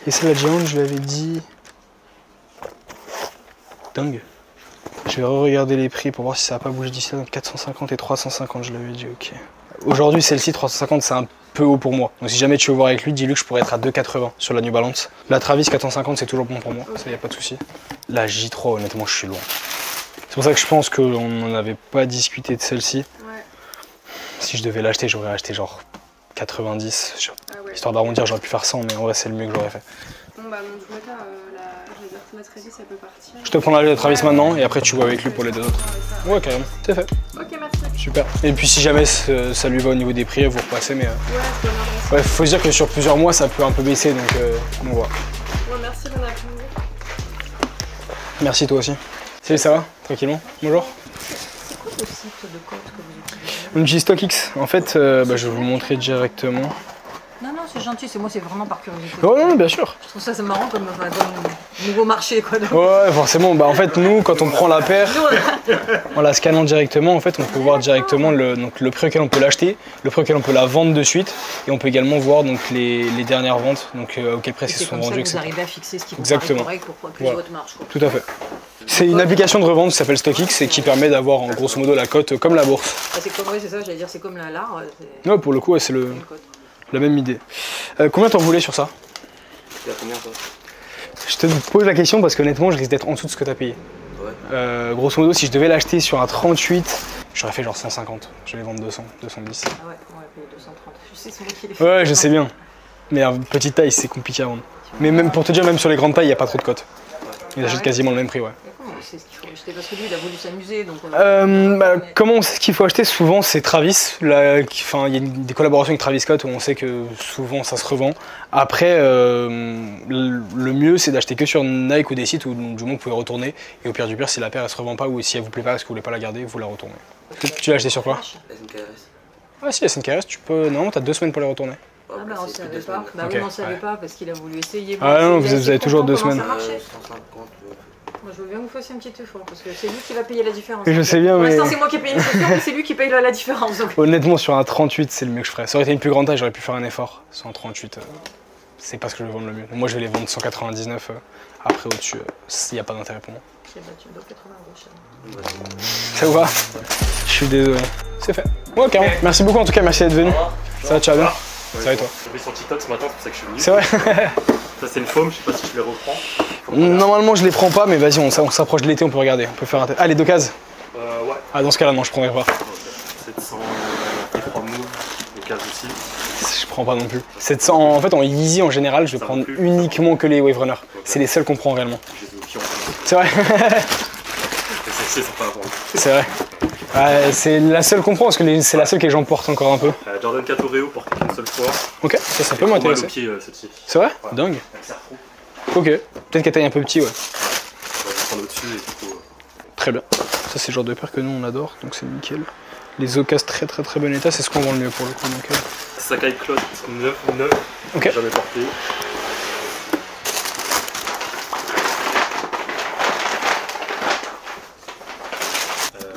Et celle-là, Giant, je lui avais dit... Dingue. Je vais re-regarder les prix pour voir si ça n'a pas bougé d'ici là. Donc 450 et 350, je l'avais dit, ok. Aujourd'hui, celle-ci, 350, c'est un peu haut pour moi. Donc si jamais tu veux voir avec lui, dis-lui que je pourrais être à 2,80 sur la New Balance. La Travis 450, c'est toujours bon pour moi, ça y a pas de souci. La J3, honnêtement, je suis loin. C'est pour ça que je pense qu'on n'en avait pas discuté de celle-ci. Ouais. Si je devais l'acheter, j'aurais acheté genre 90. Ah ouais. Histoire d'arrondir, j'aurais pu faire 100, mais en vrai, c'est le mieux que j'aurais fait. Bon bah dans tous les cas, la Travis elle peut partir. Je te prends la Travis maintenant et après tu vois avec lui pour les deux autres. Ouais, carrément, c'est fait. Ok, merci. Super. Et puis si jamais ça lui va au niveau des prix, vous repassez, mais. Ouais, c'est bien. Ouais, faut se dire que sur plusieurs mois, ça peut un peu baisser, donc on voit. Ouais, merci, bon après-midi. Merci toi aussi. Salut, ça va? Tranquillement? Bonjour. C'est quoi le site de code que vous utilisez? On utilise StockX. En fait, je vais vous le montrer directement. Non, non, c'est gentil, c'est moi, c'est vraiment par curiosité. Ouais, non, bien sûr. Je trouve ça c'est marrant comme nouveau marché, quoi. Donc, Ouais, forcément. Bah, en fait, nous, quand on prend la paire, en la scannant directement, en fait, on peut voir directement le prix auquel on peut l'acheter, le prix auquel on peut la vendre de suite, et on peut également voir donc les dernières ventes, donc auquel prix elles c'est sont comme ça vendues, que vous etc. arrivez à fixer ce qui vous Exactement. paraît correct pour plus Voilà. votre marge, quoi. Tout à fait. C'est une application de revente qui s'appelle StockX et qui permet d'avoir en grosso modo la cote comme la bourse. Bah, c'est comme, ouais, c'est ça, j'allais dire, c'est comme la LAR. C'est Ouais, pour le coup, ouais, c'est une cote. la même idée. Combien t'en voulais sur ça? C'est à combien toi? Je te pose la question parce qu'honnêtement, je risque d'être en dessous de ce que t'as payé. Ouais. Grosso modo, si je devais l'acheter sur un 38, j'aurais fait genre 150. Je vais vendre 200, 210. Ah ouais, on va payer 230. Je sais, c'est moi qui l'ai fait. Ouais, je sais bien. Mais en petite taille, c'est compliqué à vendre. Mais même pour te dire, même sur les grandes tailles, il n'y a pas trop de cotes. Ils achètent ouais. quasiment le même prix, ouais. C'est ce qu'il faut acheter parce que lui, il a voulu s'amuser. Donc, Comment on sait ce qu'il faut acheter? Souvent, c'est Travis. Il y a des collaborations avec Travis Scott où on sait que souvent ça se revend. Après, le mieux, c'est d'acheter que sur Nike ou des sites où du moins vous pouvez retourner. Et au pire du pire, si la paire elle se revend pas ou si elle vous plaît pas parce que vous voulez pas la garder, vous la retournez. Tu l'as acheté sur quoi? SNKRS. Ah si, SNKRS, tu peux. Normalement, t'as 2 semaines pour les retourner. Ah bah on c'est savait deux pas. semaines. Bah Ok, oui, on savait ouais. pas parce qu'il a voulu essayer. Ah non, il est vous avez assez toujours content 2 comment semaines. ça marchait. 150. Moi, je veux bien que vous fassiez un petit effort parce que c'est lui qui va payer la différence. Je sais bien, Pour mais- l'instant, c'est moi qui ai payé une chaussure, mais c'est lui qui paye la différence. Donc... Honnêtement, sur un 38, c'est le mieux que je ferais. Ça aurait été une plus grande taille, j'aurais pu faire un effort. Sur un 38, c'est pas ce que je vais vendre le mieux. Moi, je vais les vendre 199. Après, au-dessus, il n'y a pas d'intérêt pour moi. Je sais pas, tu me dois 80 €, cher. Ça vous va? Je suis désolé. C'est fait. Ouais, carrément. Merci beaucoup en tout cas, merci d'être venu. Ça va, tu vas bien? Ça va et toi? J'ai vu sur TikTok ce matin, c'est pour ça que je suis venu. C'est vrai? Ça c'est une foam, je sais pas si je les reprends. Normalement, je les prends pas, mais vas-y, on s'approche de l'été, on peut regarder. On peut faire un test. Ah, les deux cases? Ouais. Ah, dans ce cas-là, non, je prendrai pas. 700 T3 Move, les cases aussi. Je prends pas non plus. 700, en fait, en Yeezy en général, je vais Ça prendre non plus. uniquement que les Wave Runner. C'est les seuls qu'on prend réellement. J'ai des au pion. C'est vrai? C'est sympa à vendre. C'est vrai. Ouais, c'est la seule qu'on prend parce que c'est la seule que les gens portent encore un peu. Jordan 4 Oreo porté qu'une seule fois. Ok, ça peut Moi, m'intéresser. le pied, celle-ci. C'est vrai? Ouais. Dingue. Elle sert trop. Ok, peut-être qu'elle taille un peu petit, ouais. On va prendre au-dessus et du coup. Très bien. Ça, c'est le genre de paire que nous on adore, donc c'est nickel. Les Ocas très très très bon état, c'est ce qu'on vend le mieux pour le coup. Donc, Sakai Cloud 9, Ok. jamais porté.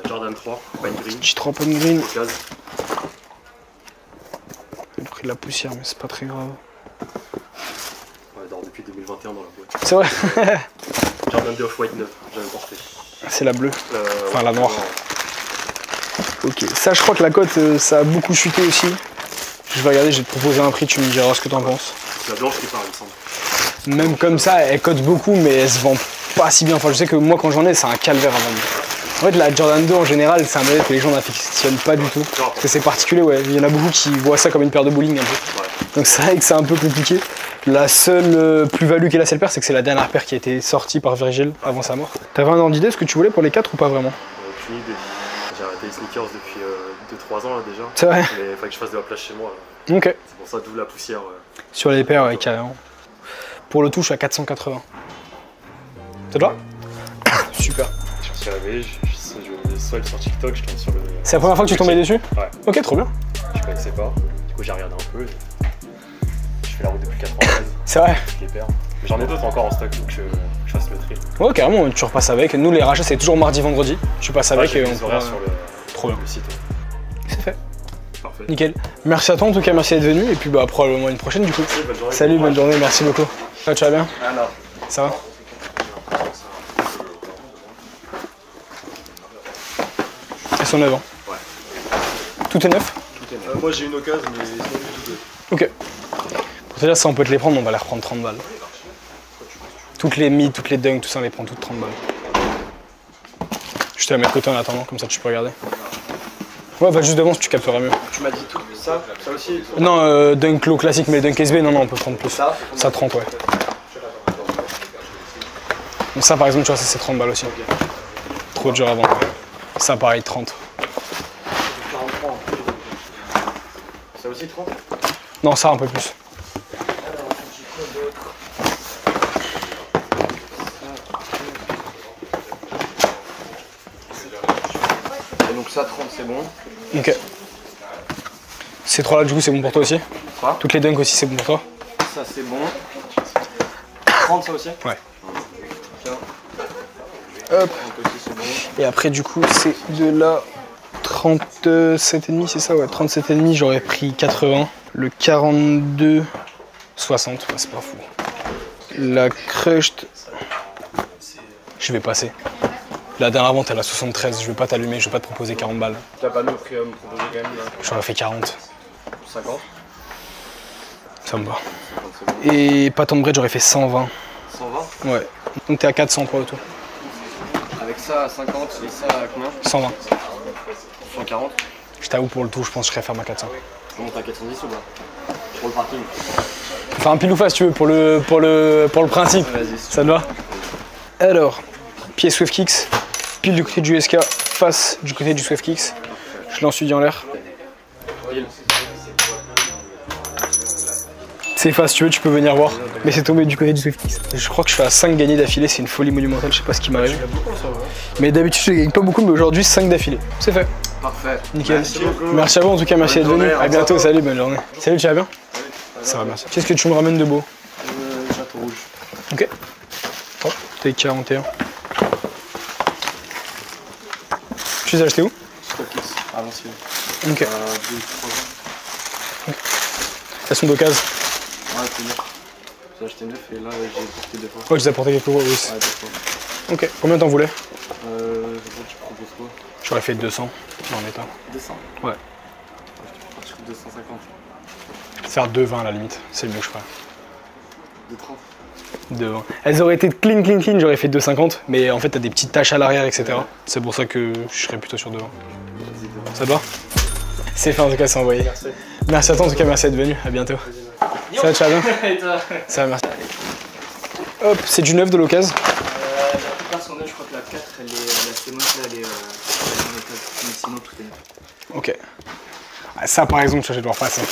Jordan 3, Pine Green. J3 Pomme Green. Case. J'ai pris de la poussière, mais c'est pas très grave. Ouais, dort depuis 2021. 21 dans la boîte. C'est vrai. Jordan 2 Off-White 9, j'avais porté. C'est la bleue. Enfin, Ouais, la noire. Ok, ça je crois que la cote ça a beaucoup chuté aussi. Je vais regarder, je vais te proposer un prix, tu me diras ce que t'en penses. C'est la blanche qui parle, il me semble. Même comme ça, elle cote beaucoup, mais elle se vend pas si bien. Enfin, je sais que moi quand j'en ai, c'est un calvaire à vendre. En fait, la Jordan 2 en général, c'est un modèle que les gens n'affectionnent pas du tout. Parce que c'est particulier, ouais. Il y en a beaucoup qui voient ça comme une paire de bowling un peu. Ouais. Donc c'est vrai que c'est un peu compliqué. La seule plus-value qu'elle a cette paire, c'est que c'est la dernière paire qui a été sortie par Virgil avant sa mort. T'avais un ordre d'idée de ce que tu voulais pour les 4 ou pas vraiment? Aucune idée. J'ai arrêté les sneakers depuis 2-3 ans là déjà. C'est vrai. Mais il fallait que je fasse de la place chez moi. Là. Ok. C'est pour ça d'où la poussière. Sur les paires, ouais, carrément. Pour le tout, je suis à 480. Ça te va? Super. Je me suis réveillé, je swipe sur TikTok, je tombe sur le. C'est la première fois que tu tombais dessus? Ouais. Ok, trop bien. Je connaissais pas. Du coup, j'ai regardé un peu. Je fais la route depuis 93. C'est vrai. Je les perds. Mais j'en ai d'autres encore en stock, donc je fasse le tri. Ouais, carrément, tu repasses avec. Nous, les rachats, c'est toujours mardi, vendredi. Tu passes avec et on les horaires sur Trop bien. le site. C'est fait. Parfait. Nickel. Merci à toi, en tout cas, merci d'être venu. Et puis, bah, probablement une prochaine, du coup. Merci, bonne journée. Salut, bonne journée, merci beaucoup. Tu vas bien? Alors. Ça va? Elles sont neuves, hein? Ouais. Tout est neuf? Tout est neuf. Moi, j'ai une occasion, mais ils sont tous deux. Ok. Pour te dire, si on peut te les prendre, on va les reprendre 30 balles. Toutes les mid, toutes les dunks, tout ça, on les prend toutes 30 balles. Je te la mets de côté en attendant, comme ça tu peux regarder. Ouais, va juste devant si tu capteras mieux. Tu m'as dit tout ça? Ça aussi? Non, dunk low classique, mais dunk SB, non, on peut prendre plus. Ça 30, ouais. Donc ça, par exemple, tu vois, ça c'est 30 balles aussi. Trop dur à vendre. Ça, pareil, 30. Ça aussi 30? Non, ça un peu plus. Et donc ça 30 c'est bon. Ok. Ces trois là du coup c'est bon pour toi aussi? Quoi? Toutes les dunks aussi c'est bon pour toi? Ça c'est bon. 30 ça aussi? Ouais. Tiens. Hop. Donc aussi c'est bon. Et après du coup c'est de là 37,5 c'est ça? Ouais, 37,5 j'aurais pris 80. Le 42 60, ouais, c'est pas fou. La crushed, je vais passer. La dernière vente elle a 73, je vais pas t'allumer, je vais pas te proposer 40 balles. T'as pas de prix à me proposer quand même là? J'aurais fait 40. 50? Ça me va. Et pas Bread j'aurais fait 120. 120? Ouais. Donc t'es à 400 pour le tout. Avec ça à 50 et ça à combien? 120. 140? Je t'avoue pour le tout, je pense que je serais ferme à 400. Je monte à 410 ou pas? Pour le parking. Enfin un pile ou face tu veux pour le principe. Ça te va? Alors, pied Swift Kicks, pile du côté du SK, face du côté du Swift Kicks. Je lance lui en l'air. C'est face, tu veux, tu peux venir voir. Mais c'est tombé du côté du Swift Kicks. Je crois que je suis à 5 gagnés d'affilée, c'est une folie monumentale, je sais pas ce qui m'arrive. Mais d'habitude je gagne pas beaucoup, mais aujourd'hui 5 d'affilée. C'est fait. Parfait. Nickel. Merci beaucoup. Merci à vous en tout cas, merci d'être venu. journée, À bientôt, salut, bonne journée. Salut, tu vas bien? Ça va, merci. Qu'est-ce que tu me ramènes de beau? Chapeau rouge. Ok. Oh, t'es 41. Tu les as achetés où? Stockix, à l'ancienne. Ok. 2-3 ans. Elles sont d'occasion. Ouais, c'est neuf. J'ai acheté neuf et là j'ai porté deux fois. Ouais, tu les as portés quelques fois, oui. Ouais, deux fois. Ok. Combien t'en voulais? Tu proposes quoi? J'aurais fait 200 en état. 200? Ouais. Je coûte 250. Faire 2,20 à la limite, c'est le mieux que je ferais. 2,30. 2,20. Elles auraient été clean, j'aurais fait 2,50, mais en fait t'as des petites taches à l'arrière, etc. C'est pour ça que je serais plutôt sur 2,20. Ça te va? C'est fait en tout cas, c'est envoyé. Merci. Merci à toi en tout cas, merci d'être venu, à bientôt. Ça va, tu vas bien? Ça va, merci. Hop, c'est du neuf de l'occasion. La plupart sont neuves, je crois que la 4, elle est, la Sémote là, elle est en occasion. Mais sinon tout est neuf. Ok. Ah, ça par exemple, je vais devoir passer.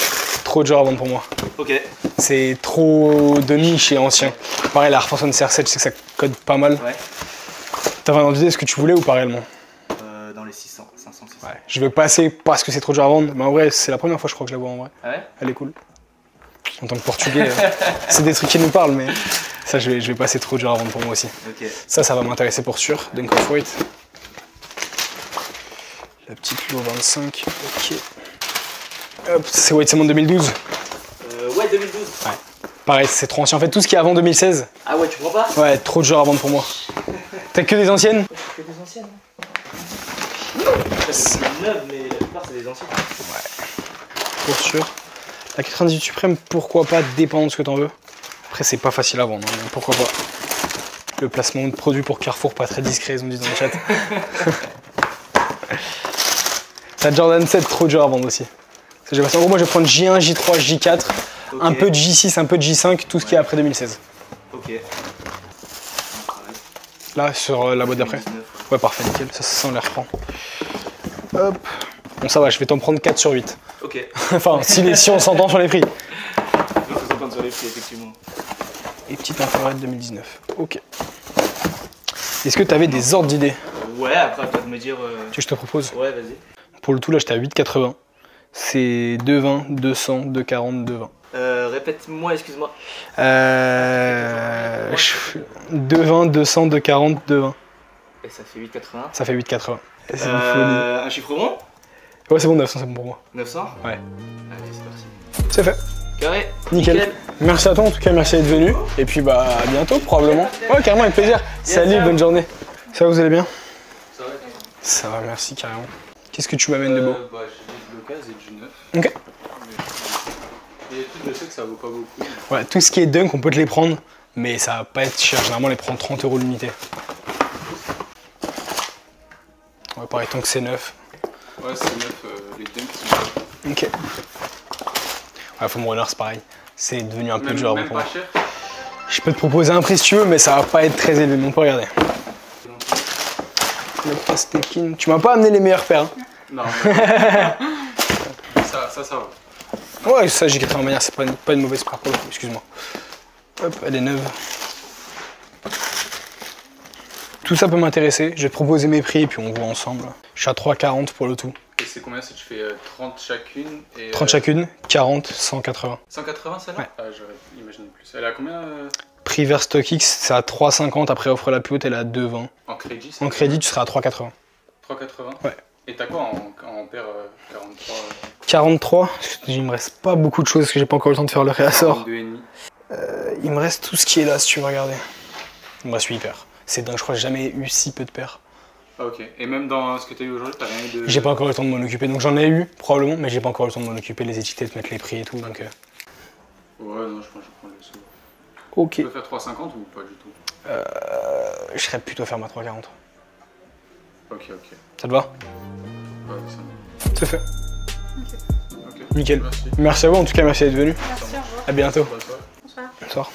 Trop dur à vendre pour moi. Ok. C'est trop de niche et ancien. Pareil, la Air Force One CR7, je sais que ça code pas mal. Ouais. T'avais un idée de ce que tu voulais ou pas réellement? Dans les 600, 500, 600. Ouais. Je vais passer parce que c'est trop dur à vendre, mais en vrai, c'est la première fois je crois que je la vois en vrai. Ah ouais? Elle est cool. En tant que portugais, c'est des trucs qui nous parlent, mais ça je vais passer trop dur à vendre pour moi aussi. Ok. Ça va m'intéresser pour sûr. Dunk Off-White. La petite Low 25, ok. Hop, c'est White Salmon 2012. Ouais, 2012. Ouais. Pareil, c'est trop ancien. En fait, tout ce qui est avant 2016. Ah ouais, tu prends pas? Ouais, trop de joueurs à vendre pour moi. T'as que des anciennes? Que des anciennes. C'est neuves, mais la plupart c'est des anciennes. Ouais. Pour sûr. La 98 suprême, pourquoi pas, dépendant de ce que t'en veux. Après, c'est pas facile à vendre, hein, mais pourquoi pas. Le placement de produit pour Carrefour, pas très discret, ils ont dit dans le chat. La Jordan 7, trop dur à vendre aussi. En gros, moi je vais prendre J1, J3, J4, okay. Un peu de J6, un peu de J5, tout ce qui est après 2016. Ok. Là, sur la boîte d'après. Ouais, parfait, nickel, ça on les reprend. Hop. Bon, ça va, je vais t'en prendre 4 sur 8. Ok. Enfin, si on s'entend sur les prix. On s'entend sur les prix, effectivement. Et petite infrared 2019. Ok. Est-ce que tu avais des ordres d'idées? Ouais, après, à toi de me dire. Tu veux que je te propose? Ouais, vas-y. Pour le tout, là, j'étais à 8,80. C'est 2,20, 200, 2,40, 2,20. Répète-moi, excuse-moi. 2,20, 200, 2,40, 2,20. Et ça fait 8,80. Ça fait 8,80. C'est une folie. Un chiffre rond? Ouais, c'est bon, 900, c'est bon pour moi. 900? Ouais. Allez, c'est parti. C'est fait. Carré. Nickel. Merci à toi, en tout cas, merci d'être venu. Et puis, bah, à bientôt, probablement. Ouais, carrément, avec plaisir. Salut, bonne journée. Ça va, vous allez bien? Ça va. Ça va, merci, carrément. Qu'est-ce que tu m'amènes de beau? Bah, j'ai de l'occasion et du neuf. Ok. Et je sais que ça vaut pas beaucoup. Ouais, tout ce qui est dunk, on peut te les prendre, mais ça va pas être cher. Généralement, on les prend 30 € l'unité. Ouais, pareil, tant que c'est neuf. Ouais, c'est neuf, les dunks sont. Ok. Ouais, Foam Runner, c'est pareil. C'est devenu un peu dur même pour moi. pas cher. Je peux te proposer un prix si tu veux, mais ça va pas être très élevé, mais on peut regarder. Le Pastekin. Tu m'as pas amené les meilleures paires. Hein. Non, ça va. Ouais, ça, j'ai en manière, c'est pas une mauvaise paire pour le coup, excuse-moi. Hop, elle est neuve. Tout ça peut m'intéresser, je vais te proposer mes prix et puis on voit ensemble. Je suis à 3,40 pour le tout. Et c'est combien si tu fais 30 chacune et 30 chacune, 40, 180. 180 celle-là? Ouais. Ah, j'aurais imaginé plus. Elle a combien Prix vers StockX, c'est à 3,50, après offre la plus haute, elle est à 2,20. En crédit? En crédit, tu seras à 3,80. 3,80? Ouais. Et t'as quoi en paire 43 43, il me reste pas beaucoup de choses parce que j'ai pas encore eu le temps de faire le réassort. 42,5. Il me reste tout ce qui est là si tu veux regarder. Il me reste 8 paires. C'est dingue, je crois que j'ai jamais eu si peu de paires. Ah, ok. Et même dans ce que t'as eu aujourd'hui, t'as rien eu de. J'ai pas encore eu le temps de m'en occuper, donc j'en ai eu probablement, mais j'ai pas encore eu le temps de m'en occuper, les étiquettes, mettre les prix et tout. Donc, Ouais, non, je pense que je prends les sous. Ok. Tu peux faire 3,50 ou pas du tout? Je serais plutôt ferme à 3,40. Ok. Ça te va? Ouais, ça va. C'est fait. Ok. Nickel. Merci à vous, en tout cas, merci d'être venu. Merci, au revoir. À bientôt. Bonsoir. Bonsoir.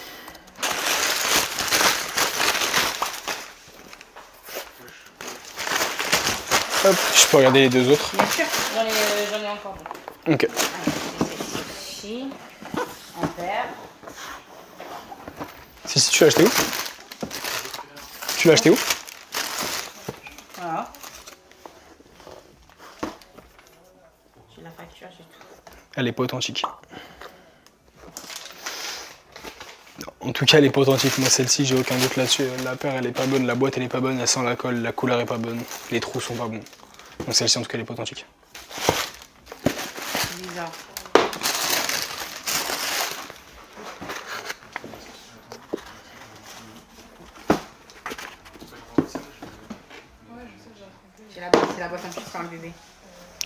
Hop, je peux regarder les deux autres. Bien sûr, j'en ai encore deux. Ok. Ici, en vert. Si, tu l'as acheté où? Tu l'as acheté où? Voilà. J'ai la facture, j'ai tout. Elle est pas authentique. Non, en tout cas, elle est pas authentique. Moi, celle-ci, j'ai aucun doute là-dessus. La paire, elle est pas bonne. La boîte, elle est pas bonne. Elle sent la colle. La couleur est pas bonne. Les trous sont pas bons. Donc celle-ci, en tout cas, elle est pas authentique. C'est bizarre. C'est la boîte un petit peu un bébé.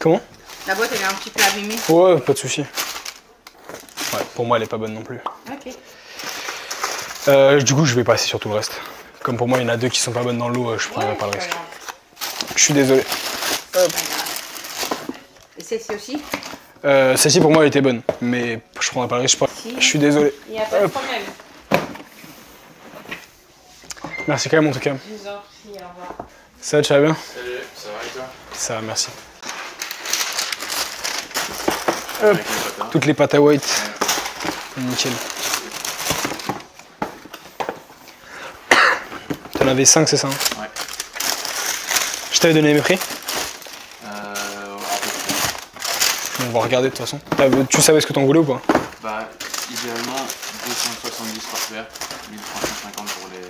Comment? La boîte elle est un petit peu abîmée. Ouais, pas de souci. Ouais, pour moi, elle est pas bonne non plus. Ok. Du coup, je vais passer sur tout le reste. Comme pour moi, il y en a deux qui sont pas bonnes dans l'eau, je prendrai pas le reste. Je suis désolé. Hop. Et celle-ci aussi? Celle-ci pour moi elle était bonne, mais je prendrai pas le risque. Je suis désolé. Il n'y a pas de problème. Merci quand même en tout cas. Je vous en prie, au revoir. Ça va, tu vas bien? Salut, ça va et toi? Ça va, merci. Hop, toutes les pâtes à white. Nickel. T'en avais 5, c'est ça? Hein? Ouais. Je t'avais donné mes prix? On va regarder de toute façon. Tu savais ce que t'en voulais ou pas? Bah, idéalement, 270 par paire, 1350 pour les.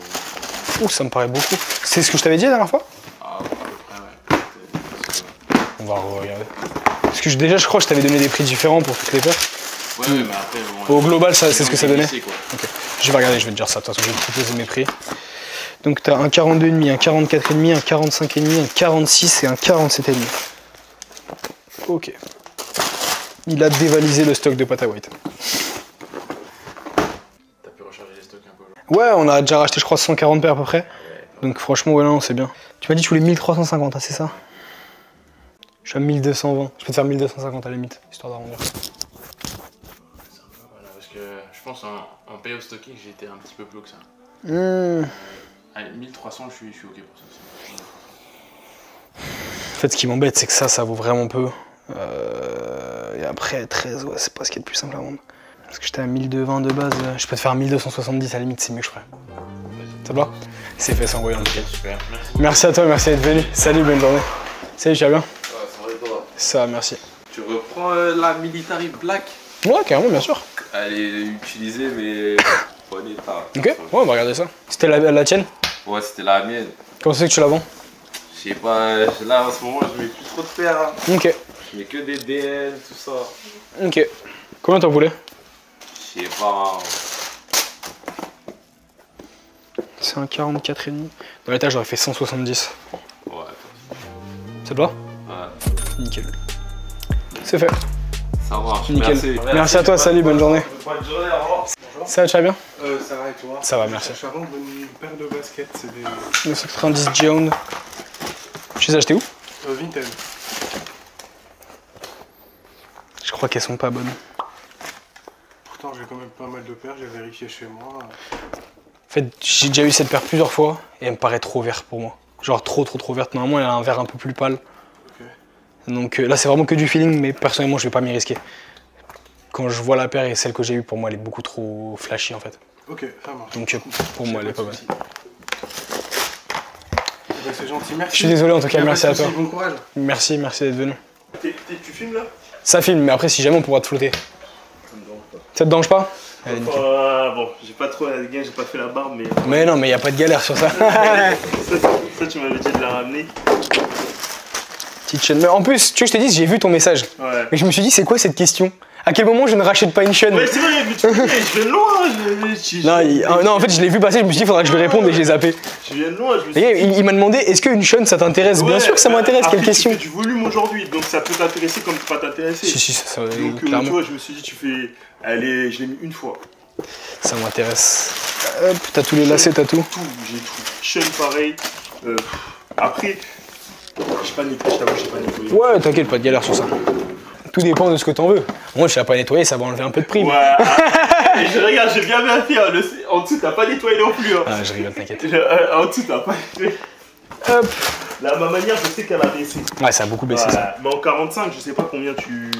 Ouh, ça me paraît beaucoup. C'est ce que je t'avais dit la dernière fois? Ah, à peu près, ouais. On va regarder. Parce que déjà, je crois que je t'avais donné des prix différents pour toutes les paires. Ouais, mais après, bon, Au global, c'est ce que ça donnait. Quoi. Ok. Je vais regarder, je vais te dire ça. De toute façon, je vais te proposer mes prix. Donc, tu as un 42,5, un 44,5, un 45,5, un 46 et un 47,5. Ok. Il a dévalisé le stock de pâte à white. T'as pu recharger les stocks un peu? Ouais, on a déjà racheté, je crois, 140 paires à peu près. Donc, franchement, ouais, non, c'est bien. Tu m'as dit que tu voulais 1350, hein, c'est ça? Je suis à 1220. Je peux te faire 1250 à la limite, histoire d'arrondir. Voilà, parce que je pense en payoff stocking, j'ai été un petit peu plus haut que ça. Allez, 1300, je suis ok pour ça. En fait, ce qui m'embête, c'est que ça vaut vraiment peu. Et après, 13, ouais, c'est pas ce qui est le plus simple à vendre. Parce que j'étais à 1220 de base, je peux te faire 1270 à la limite, c'est mieux que je ferais. Ça te va? C'est fait, c'est envoyé en tout cas. Super, merci à toi, merci d'être venu. Salut, bonne journée. Salut, tu vas bien? Ça va et toi? Ça va, merci. Tu reprends la Military Black? Ouais, carrément, bien sûr. Elle est utilisée, mais pas en état. Ok, ouais, on va regarder ça. C'était la tienne? Ouais, c'était la mienne. Comment c'est que tu la vends? Je sais pas, là en ce moment, je mets plus trop de paires. Hein. Ok. Je mets que des DN, tout ça. Ok. Combien t'en voulais? Je sais pas. C'est un 44,5. Dans l'étage, j'aurais fait 170. Ouais. Ça te va? Ouais. Nickel. C'est fait. Ça marche, nickel. Merci à toi, salut, bonne journée. Bonne journée, au revoir. Ça va, tu vas bien? Ça va et toi? Ça va, merci. Je cherche à vendre une paire de baskets, c'est des... 990 Jones. Tu les as achetées où? Vinted. Je crois qu'elles sont pas bonnes. Pourtant, j'ai quand même pas mal de paires, j'ai vérifié chez moi. En fait, j'ai déjà eu cette paire plusieurs fois et elle me paraît trop verte pour moi. Genre trop verte. Normalement, elle a un vert un peu plus pâle. Ok. Donc là, c'est vraiment que du feeling, mais personnellement, je vais pas m'y risquer. Quand je vois la paire et celle que j'ai eue, pour moi, elle est beaucoup trop flashy en fait. Ok, ça marche. Donc pour moi, elle est pas bonne. C'est gentil, merci. Je suis désolé en tout cas, merci à toi. Bon courage. Merci d'être venu. Tu filmes là? Ça filme, mais après, si jamais on pourra te flotter. Ça te dérange pas? Allez, nickel. Bon, j'ai pas trop la gain, j'ai pas fait la barbe, mais. Mais non, mais y a pas de galère sur ça. ça, tu m'avais dit de la ramener. Petite chaîne. Mais en plus, tu vois, je t'ai dit, j'ai vu ton message. Ouais. Et je me suis dit, c'est quoi cette question? À quel moment je ne rachète pas une chaîne? Ouais, c'est vrai, mais tu je viens de loin. Non, en fait, je l'ai vu passer, je me suis dit, il faudra que je lui réponde et je l'ai zappé. Je viens de loin, je me suis Et il m'a demandé, est-ce qu'une chaîne ça t'intéresse? Bien sûr que ça m'intéresse, quelle question? Tu fais du volume aujourd'hui, donc ça peut t'intéresser comme pas t'intéresser. Si, ça donc, clairement. tu vois, je me suis dit, tu fais. Allez, je l'ai mis une fois. Ça m'intéresse. Hop, t'as tous les lacets, t'as tout? Tout, j'ai tout. Chaîne pareil. Après, j'ai pas nettoyé, je t'avoue, j'ai pas nettoyé. Ouais, t'inquiète, pas de galère sur ça. Tout dépend de ce que t'en veux. Moi, je l'ai pas nettoyé, ça va enlever un peu de prix. Ouais, et regarde, j'ai bien fait. Hein, en dessous, t'as pas nettoyé non plus. Hein. Ah, je rigole, t'inquiète. En dessous, t'as pas nettoyé. Hop. Là, ma manière, je sais qu'elle a baissé. Ouais, ça a beaucoup baissé, ça. Mais en 45, je sais pas combien tu.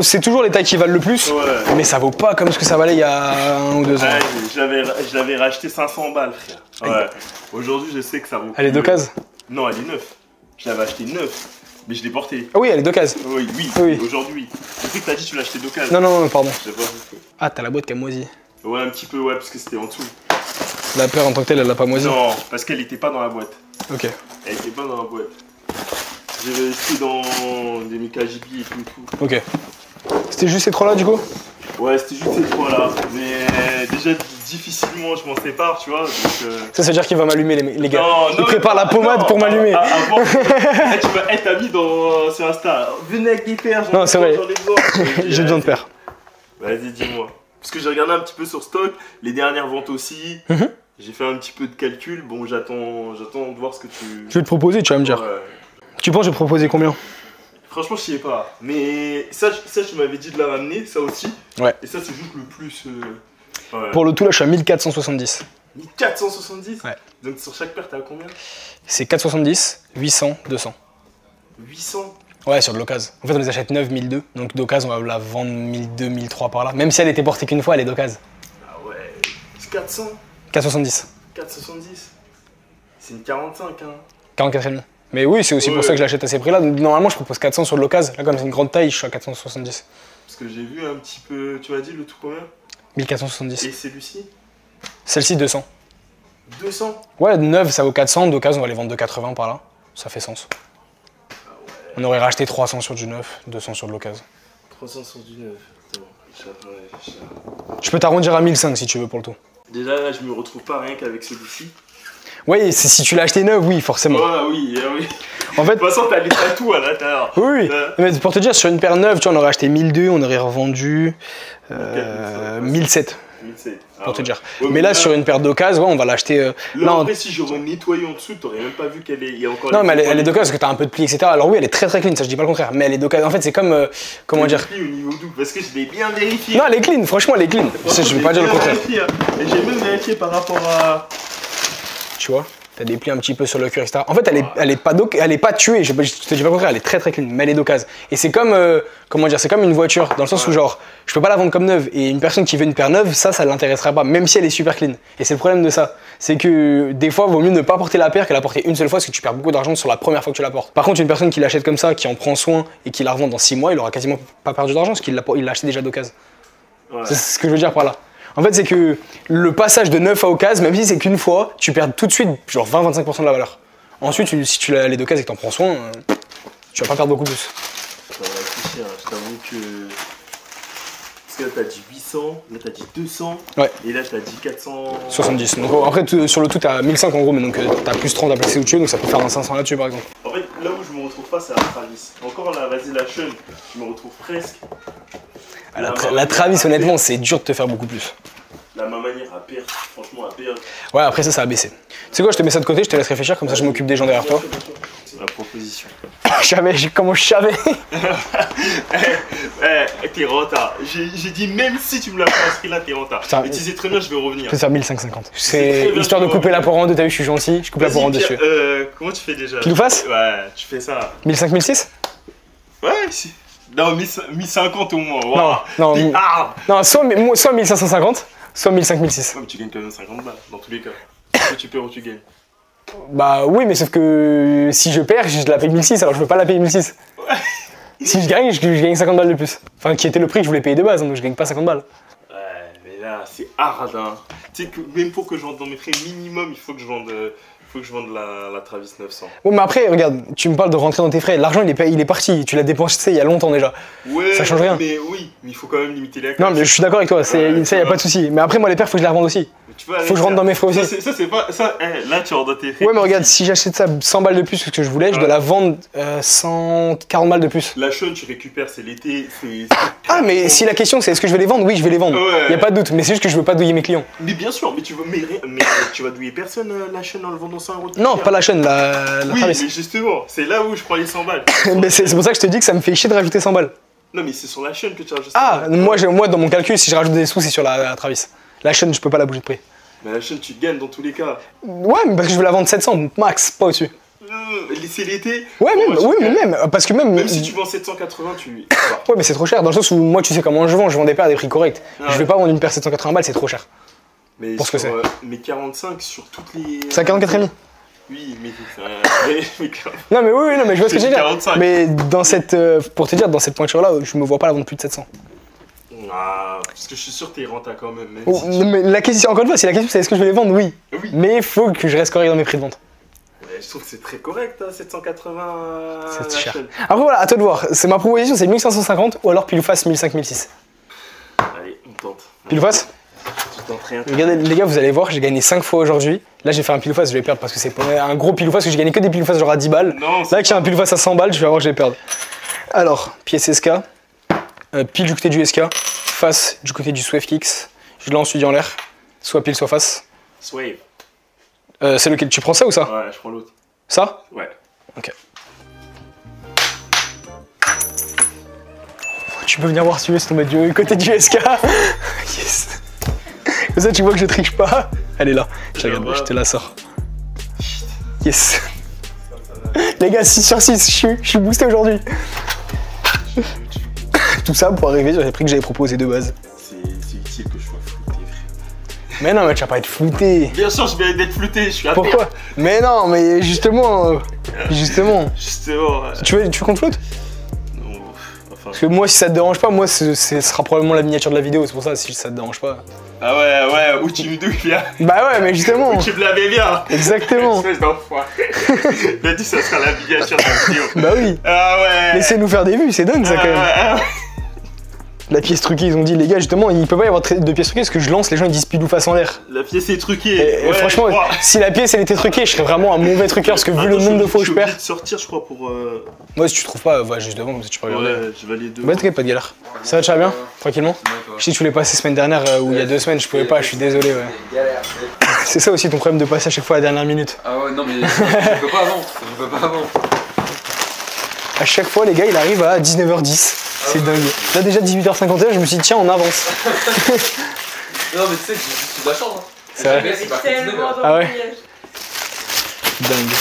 C'est toujours les tailles qui valent le plus, mais ça vaut pas comme ce que ça valait il y a 1 ou 2 ans. Ouais, je l'avais racheté 500 balles, frère. Ouais. Aujourd'hui, je sais que ça vaut. Elle est d'occasion? Non, elle est neuve. Je l'avais acheté neuve. Mais je l'ai porté. Ah oui, elle est d'occasion. Oui. Aujourd'hui. Je sais que t'as dit que tu l'as acheté d'occasion. Non, pardon. Je sais pas. Ah, t'as la boîte qui a moisi. Ouais, un petit peu, ouais, parce que c'était en dessous. La paire en tant que telle, elle a pas moisi? Non, parce qu'elle était pas dans la boîte. Ok. Elle était pas dans la boîte. J'ai vérifié dans des KGB et tout. Ok. C'était juste ces trois-là, du coup? Ouais, c'était juste ces trois-là. Mais déjà, difficilement, je m'en sépare, tu vois. Donc, Ça veut dire qu'il va m'allumer, les gars. Non, il prépare la pommade pour m'allumer. Avant, t'as mis sur Insta. Venez avec des paires. Non, c'est vrai. J'ai besoin de paires. Vas-y, dis-moi. Parce que j'ai regardé un petit peu sur stock, les dernières ventes aussi. J'ai fait un petit peu de calcul. Bon, j'attends de voir ce que tu. Je vais te proposer, tu vas me dire. Ouais. Tu penses que je vais proposer combien? Franchement, je sais pas. Mais ça, tu m'avais dit de la ramener, ça aussi. Ouais. Et ça, c'est juste le plus. Ouais. Pour le tout, là, je suis à 1470. 1470? Ouais. Donc sur chaque paire, t'as combien? C'est 470, 800, 200. 800? Ouais, sur de l'occasion. En fait, on les achète 9, 1002. Donc d'occasion, on va la vendre 1002, 1003 par là. Même si elle était portée qu'une fois, elle est d'occasion. Ah ouais. C'est 400? 470. 470? C'est une 45, hein. 44,5. Mais oui, c'est aussi pour ça que je l'achète à ces prix-là. Normalement, je propose 400 sur de l'occasion. Là, comme c'est une grande taille, je suis à 470. Parce que j'ai vu un petit peu. Tu m'as dit le tout combien? 1470. Et celui-ci? Celle-ci, 200. 200? Ouais, 9, ça vaut 400. D'occasion, on va les vendre de 80 par là. Ça fait sens. Ah ouais. On aurait racheté 300 sur du neuf, 200 sur de l'occasion. 300 sur du neuf. Je peux t'arrondir à 1005 si tu veux pour le tout. Déjà là, je me retrouve pas rien qu'avec celui-ci. Oui, si tu l'as acheté neuf, oui, forcément. Ouais, oui, oui. En fait, de toute façon, t'as tout à l'intérieur. Oui, mais pour te dire, sur une paire neuve, tu vois, on aurait acheté 1002, on aurait revendu 1007. Pour te dire. Ouais, mais là, sur une paire d'occasion, ouais, on va l'acheter. Là, en vrai, si j'aurais nettoyé en dessous, t'aurais même pas vu qu'elle est. Il y a encore. Non, mais elle est d'occasion parce que t'as un peu de pli, etc. Alors oui, elle est très très clean, ça je dis pas le contraire. Mais elle est d'occasion. En fait, c'est comme. Comment dire. Au niveau doux, parce que je l'ai bien vérifié. Non, elle est clean, franchement, elle est clean. Je vais pas dire le contraire. Et j'ai même vérifié par rapport à. Tu vois, t'as des plis un petit peu sur le cuir, etc. En fait, elle est pas tuée, je te dis pas le contraire, elle est très très clean, mais elle est d'occasion. Et c'est comme, comment dire, c'est comme une voiture, dans le sens où genre, je peux pas la vendre comme neuve, et une personne qui veut une paire neuve, ça l'intéresserait pas, même si elle est super clean. Et c'est le problème de ça, c'est que des fois, il vaut mieux ne pas porter la paire que la porter une seule fois, parce que tu perds beaucoup d'argent sur la première fois que tu la portes. Par contre, une personne qui l'achète comme ça, qui en prend soin, et qui la revend dans 6 mois, il aura quasiment pas perdu d'argent, parce qu'il l'a acheté déjà d'occasion. Ouais. C'est ce que je veux dire par là. En fait, c'est que le passage de neuf à occasion, même si c'est qu'une fois, tu perds tout de suite genre 20-25% de la valeur. Ensuite, si tu l'as les d'occasion et que t'en prends soin, tu vas pas perdre beaucoup plus. Ça va réfléchir, je t'avoue que. Parce que là, t'as dit 800, là, t'as dit 200, ouais. Et là, t'as dit 470. Donc après, sur le tout, t'as 1005 en gros, mais donc t'as plus 30 à placer où tu veux, donc ça peut faire un 500 là-dessus par exemple. En fait, là où je me retrouve pas, c'est à la Travis. Encore là, vas-y, la Sean, je me retrouve presque. La Travis, honnêtement, c'est dur de te faire beaucoup plus. La ma manière à perdre, franchement à perdre. Ouais, après ça a baissé. Tu sais quoi, je te mets ça de côté, je te laisse réfléchir, comme ça je m'occupe des gens derrière toi. C'est la proposition. Comment je savais. T'es en retard. J'ai dit même si tu me l'as pas inscrit là, t'es en retard. Mais tu sais très bien, je vais revenir. Je peux faire 1550. C'est histoire de couper la poire en deux, t'as vu, je suis gentil, je coupe la poire en deux dessus. Comment tu fais déjà? Pile ou face? Ouais, tu fais ça. 1005, 1006? Ouais, si. Non, 1050 au moins. Wow. Non, soit 1550, soit 1005, 1006. Ouais, mais tu gagnes quand même 50 balles, dans tous les cas. Est-ce que tu perds ou tu gagnes? Bah oui, mais sauf que si je perds, je la paye 1006, alors je veux pas la payer 1006. Ouais. Si je gagne 50 balles de plus. Enfin, qui était le prix que je voulais payer de base, donc je gagne pas 50 balles. Ouais, mais là, c'est hard, hein. Tu sais que même pour que je rentre dans mes frais minimum, il faut que je vende... la Travis 900. Bon, mais après, regarde, tu me parles de rentrer dans tes frais. L'argent, il est parti. Tu l'as dépensé il y a longtemps déjà. Ouais, ça change rien. Mais oui, mais il faut quand même limiter les. Non, mais je suis d'accord avec toi. Ça, y a pas de souci. Mais après, moi, les paires, faut que je les revende aussi. Faut que je rentre dans mes frais aussi. Ça, c'est pas. Ça, là, tu rentres dans tes frais. Ouais, mais regarde, si j'achète ça 100 balles de plus que ce que je voulais, je dois la vendre 140 balles de plus. La Sean, tu récupères, c'est l'été. Ah, mais si la question c'est est-ce que je vais les vendre, oui, je vais les vendre. Ouais. Y a pas de doute. Mais c'est juste que je veux pas douiller mes clients. Mais bien sûr, mais tu vas douiller personne la Sean en le vendant 100 €. Non, pas la chaîne, la oui, Travis. Mais justement, c'est là où je prends les 100 balles. Mais c'est pour ça que je te dis que ça me fait chier de rajouter 100 balles. Non, mais c'est sur la chaîne que tu rajoutes. Ah, moi dans mon calcul, si je rajoute des sous, c'est sur la Travis. La chaîne, je peux pas la bouger de prix. Mais la chaîne, tu gagnes dans tous les cas. Ouais, mais parce que je veux la vendre 700 max, pas au-dessus. C'est l'été. Ouais, même, parce que même si tu vends 780, tu. Ouais, mais c'est trop cher, dans le sens où moi, tu sais comment je vends des paires à des prix corrects. Ouais. Je vais pas vendre une paire 780 balles, c'est trop cher. Mais pour ce que c'est. Mais 45 sur toutes les. C'est à 44,5. Oui, mais. Non, mais oui, non, mais je vois ce que je veux dire. 45. Mais dans cette. Pour te dire, dans cette pointure-là, je me vois pas la vendre plus de 700. Ah, parce que je suis sûr que t'es rentable quand même. Mais la question, encore une fois, si la question c'est est-ce que je vais les vendre, oui. Mais il faut que je reste correct dans mes prix de vente. Je trouve que c'est très correct, hein, 780. C'est cher. Après voilà, à toi de voir. C'est ma proposition, c'est 1550 ou alors pile ou face 1005, 1006. Allez, on tente. Pile ou face? Tu tentes rien. Regardez les gars, vous allez voir, j'ai gagné 5 fois aujourd'hui. Là j'ai fait un pile ou face, je vais perdre parce que c'est un gros pile ou face, parce que j'ai gagné que des pile ou face genre à 10 balles. Non, là qu'il y a un pile ou face à 100 balles, je vais voir, je vais perdre. Alors, pièce SK, pile du côté du SK, face du côté du Swave Kicks. Je lance, tu dis en l'air, soit pile, soit face. Swave. C'est lequel? Tu prends ça ou ça? Ouais, je prends l'autre. Ça? Ouais. Ok. Tu peux venir voir si tu veux, c'est ton mec du côté du SK. Yes. Comme ça, tu vois que je triche pas. Elle est là. Je te la sors. Yes. Les gars, 6 sur 6, je suis boosté aujourd'hui. Tout ça pour arriver sur les prix que j'avais proposé de base. C'est utile que je sois flouté, frère. Mais non, mais tu vas pas être flouté. Bien sûr, je vais être flouté, je suis à terre. Pourquoi? Mais non, mais justement. Justement. Tu comptes floute? Non, enfin. Parce que moi, si ça te dérange pas, moi, ce sera probablement la miniature de la vidéo, c'est pour ça, si ça te dérange pas. Ah ouais, où tu me douilles bien. Bah ouais, mais justement. Où tu me l'avais bien. Exactement. Espèce d'enfoiré. Il a dit ça sera la miniature de la vidéo. Bah oui. Ah ouais. Laissez-nous faire des vues, c'est dingue ça quand même. La pièce truquée, ils ont dit, les gars, justement, il peut pas y avoir de pièces truquées parce que je lance, les gens ils disent pile ou face en l'air. La pièce est truquée. Et franchement, si la pièce elle était truquée, je serais vraiment un mauvais truqueur parce que vu le nombre de fois où je perds. Je vais sortir, je crois, pour. Ouais, si tu trouves pas, va juste devant, comme ça tu peux regarder. Ouais, je vais aller devant. Bah, t'inquiète, pas de galère. Ça va, tu vas bien? Tranquillement? Je sais que tu voulais passer semaine dernière ou il y a 2 semaines, je pouvais pas, je suis désolé, ouais. C'est ça aussi ton problème de passer à chaque fois à la dernière minute. Ah ouais, non, mais je peux pas avant. Je peux pas avant. À chaque fois, les gars, il arrive à 19h10. C'est dingue. Là, déjà 18h51, je me suis dit, tiens, on avance. Non, mais tu sais, j'ai de la chance. Hein. C'est vrai? C'est parti 19h. Ah ouais? Dingue.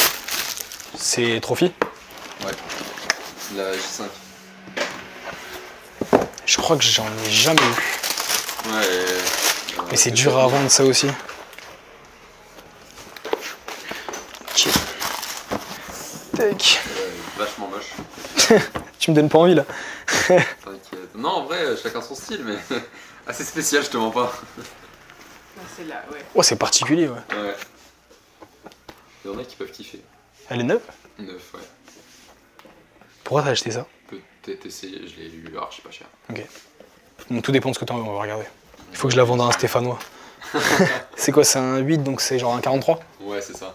C'est Trophy? Ouais. La J5. Je crois que j'en ai jamais eu. Ouais. Mais c'est dur à vendre ça aussi. Ok. Tac. Vachement moche. Tu me donnes pas envie là. T'inquiète. Non, en vrai, chacun son style, mais assez spécial, je te mens pas. C'est là, ouais. Oh, c'est particulier, ouais. Ouais. Il y en a qui peuvent kiffer. Elle est neuve? Neuf, ouais. Pourquoi t'as acheté ça? Peut-être essayer, je l'ai lu archi pas cher. Ok. Bon, tout dépend de ce que t'en veux, on va regarder. Il faut que je la vende à un Stéphanois. C'est quoi, c'est un 8, donc c'est genre un 43? Ouais, c'est ça.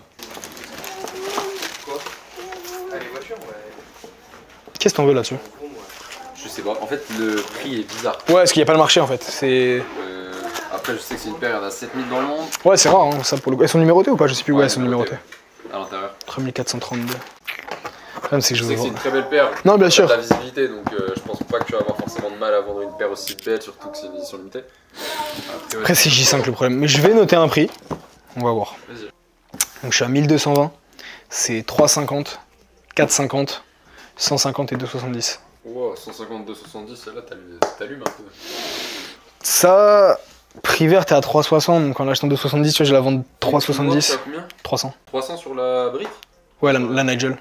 Ah, les voitures, ouais. Qu'est-ce que t'en veux là-dessus? Je sais pas, en fait, le prix est bizarre. Ouais, parce qu'il n'y a pas le marché en fait. C'est. Après, je sais que c'est une paire, il y en a 7000 dans le monde. Ouais, c'est rare, hein, ça pour le coup. Elles sont numérotées ou pas? Je sais plus, ouais, elles sont numérotées. À l'intérieur. 3432. Le problème, c'est que Je je sais veux que c'est une vendre. très belle paire. Non, bien sûr. T'as de la visibilité, donc je pense pas que tu vas avoir forcément de mal à vendre une paire aussi belle, surtout que c'est une édition limitée. Après, c'est J5 le problème. Mais je vais noter un prix. On va voir. Vas-y. Donc je suis à 1220. C'est 3,50, 4,50, 150 et 2,70. Wow, 150, 270, celle-là, t'allumes un peu. Ça, prix vert, t'es à 3,60. Donc en l'achetant 2,70, tu vois, je la vends 3,70. Combien? 300. 300 sur la brique? Ouais, la Nigel.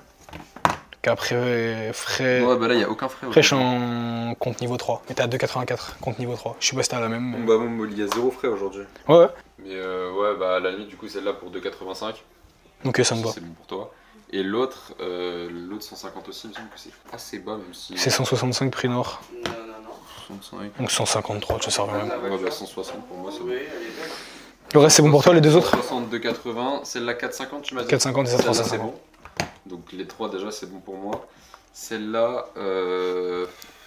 Après, frais. Ouais, bah là, il y a aucun frais. Après, je suis en compte niveau 3. Mais t'es à 2,84, compte niveau 3. Je sais pas si t'es à la même. Mais... Bah, bon, il y a 0 frais aujourd'hui. Ouais, ouais. Mais ouais, bah à la limite, du coup, celle-là pour 2,85. Ok, ça me va. C'est bon pour toi. Et l'autre 150 aussi, il me semble que c'est assez bas, même si. C'est 165 prix Nord. Non, non, non. 165. Donc 153, ça sert à rien. Ouais, bah 160 pour moi, c'est bon. Le reste, c'est bon pour toi, les deux autres? 160, 2,80. Celle-là, 4,50, tu m'as dit? 4,50 et ça, Celle-là, 350. c'est bon. Donc les trois, déjà, c'est bon pour moi. Celle-là,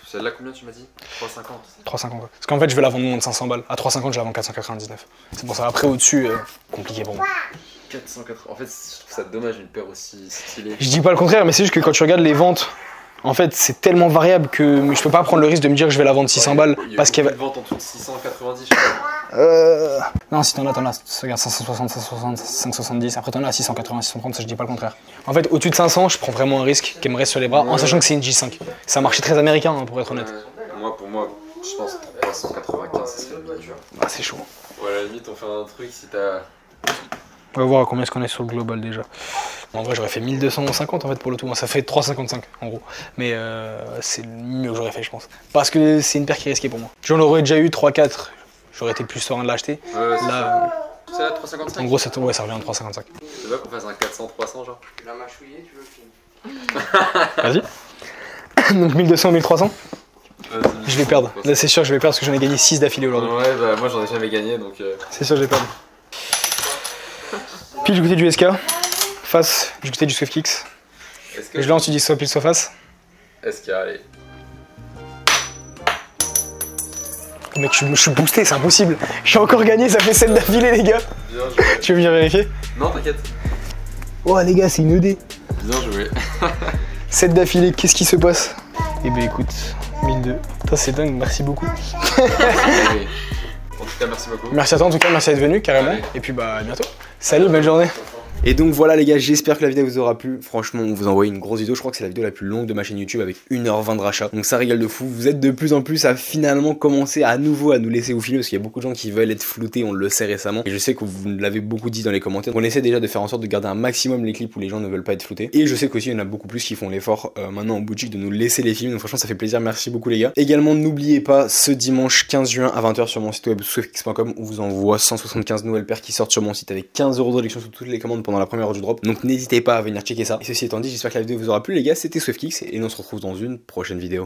celle-là, combien tu m'as dit? 3,50. 3,50. Parce qu'en fait, je vais la vendre moins de 500 balles. À 3,50, je la vends 499. C'est pour ça. Après, au-dessus, compliqué pour moi. 480. En fait, je trouve ça dommage une paire aussi stylée. Je dis pas le contraire, mais c'est juste que quand tu regardes les ventes, en fait, c'est tellement variable que je peux pas prendre le risque de me dire que je vais la vendre 600 balles. Parce qu'il y a. Une vente en dessous de 690, je crois. Non, si t'en as. Regarde, 560, 560, 570. Après, t'en as à 680, 630, ça je dis pas le contraire. En fait, au-dessus de 500, je prends vraiment un risque qui me reste sur les bras, en sachant que c'est une J5. C'est un marché très américain, hein, pour être honnête. Moi, pour moi, je pense 395, ça serait le mieux. Ah, c'est chaud. Ouais, à la limite, on fait un truc si t'as. On va voir à combien est-ce qu'on est sur le global déjà. En vrai, j'aurais fait 1250 en fait pour le tout. Ça fait 3,55 en gros. Mais c'est le mieux que j'aurais fait, je pense. Parce que c'est une paire qui est risquée pour moi. J'en aurais déjà eu 3-4. J'aurais été plus serein de l'acheter. Là, c'est à 3,55. en gros, ça revient à 3,55. Tu veux qu'on fasse un 400-300 genre? Tu l'as mâchouillé, tu veux le film? Vas-y. Donc 1200, 1300. Vas-y. Je vais perdre. Là, c'est sûr, je vais perdre parce que j'en ai gagné 6 d'affilée aujourd'hui. Ouais, bah moi j'en ai jamais gagné donc. C'est sûr, je vais perdre. Puis du côté du SK, face du côté du SwiftKicks. Et je lance, tu dis soit pile soit face. SK, allez. Mec, je suis boosté, c'est impossible. J'ai encore gagné, ça fait 7 d'affilée, les gars. Bien joué. Tu veux venir vérifier? Non, t'inquiète. Oh, les gars, c'est une ED. Bien joué. 7 d'affilée, qu'est-ce qui se passe? Eh ben écoute, 1002. Putain, c'est dingue, merci beaucoup. Allez. En tout cas, merci beaucoup. Merci à toi, en tout cas, merci d'être venu, carrément. Allez. Et puis, bah, à bientôt. Salut, bonne journée. Et donc voilà les gars, j'espère que la vidéo vous aura plu. Franchement, on vous a envoyé une grosse vidéo. Je crois que c'est la vidéo la plus longue de ma chaîne YouTube avec 1h20 de rachat. Donc ça régale de fou. Vous êtes de plus en plus à finalement commencer à nouveau à nous laisser vous filmer parce qu'il y a beaucoup de gens qui veulent être floutés, on le sait récemment. Et je sais que vous l'avez beaucoup dit dans les commentaires. On essaie déjà de faire en sorte de garder un maximum les clips où les gens ne veulent pas être floutés. Et je sais qu'aussi il y en a beaucoup plus qui font l'effort maintenant en boutique de nous laisser les films. Donc franchement ça fait plaisir, merci beaucoup les gars. Également n'oubliez pas ce dimanche 15 juin à 20h sur mon site web swiftx.com où vous envoie 175 nouvelles paires qui sortent sur mon site avec 15 € de réduction sur toutes les commandes pendant la première heure du drop. Donc n'hésitez pas à venir checker ça. Et ceci étant dit, j'espère que la vidéo vous aura plu les gars, c'était SwiftKicks et nous on se retrouve dans une prochaine vidéo.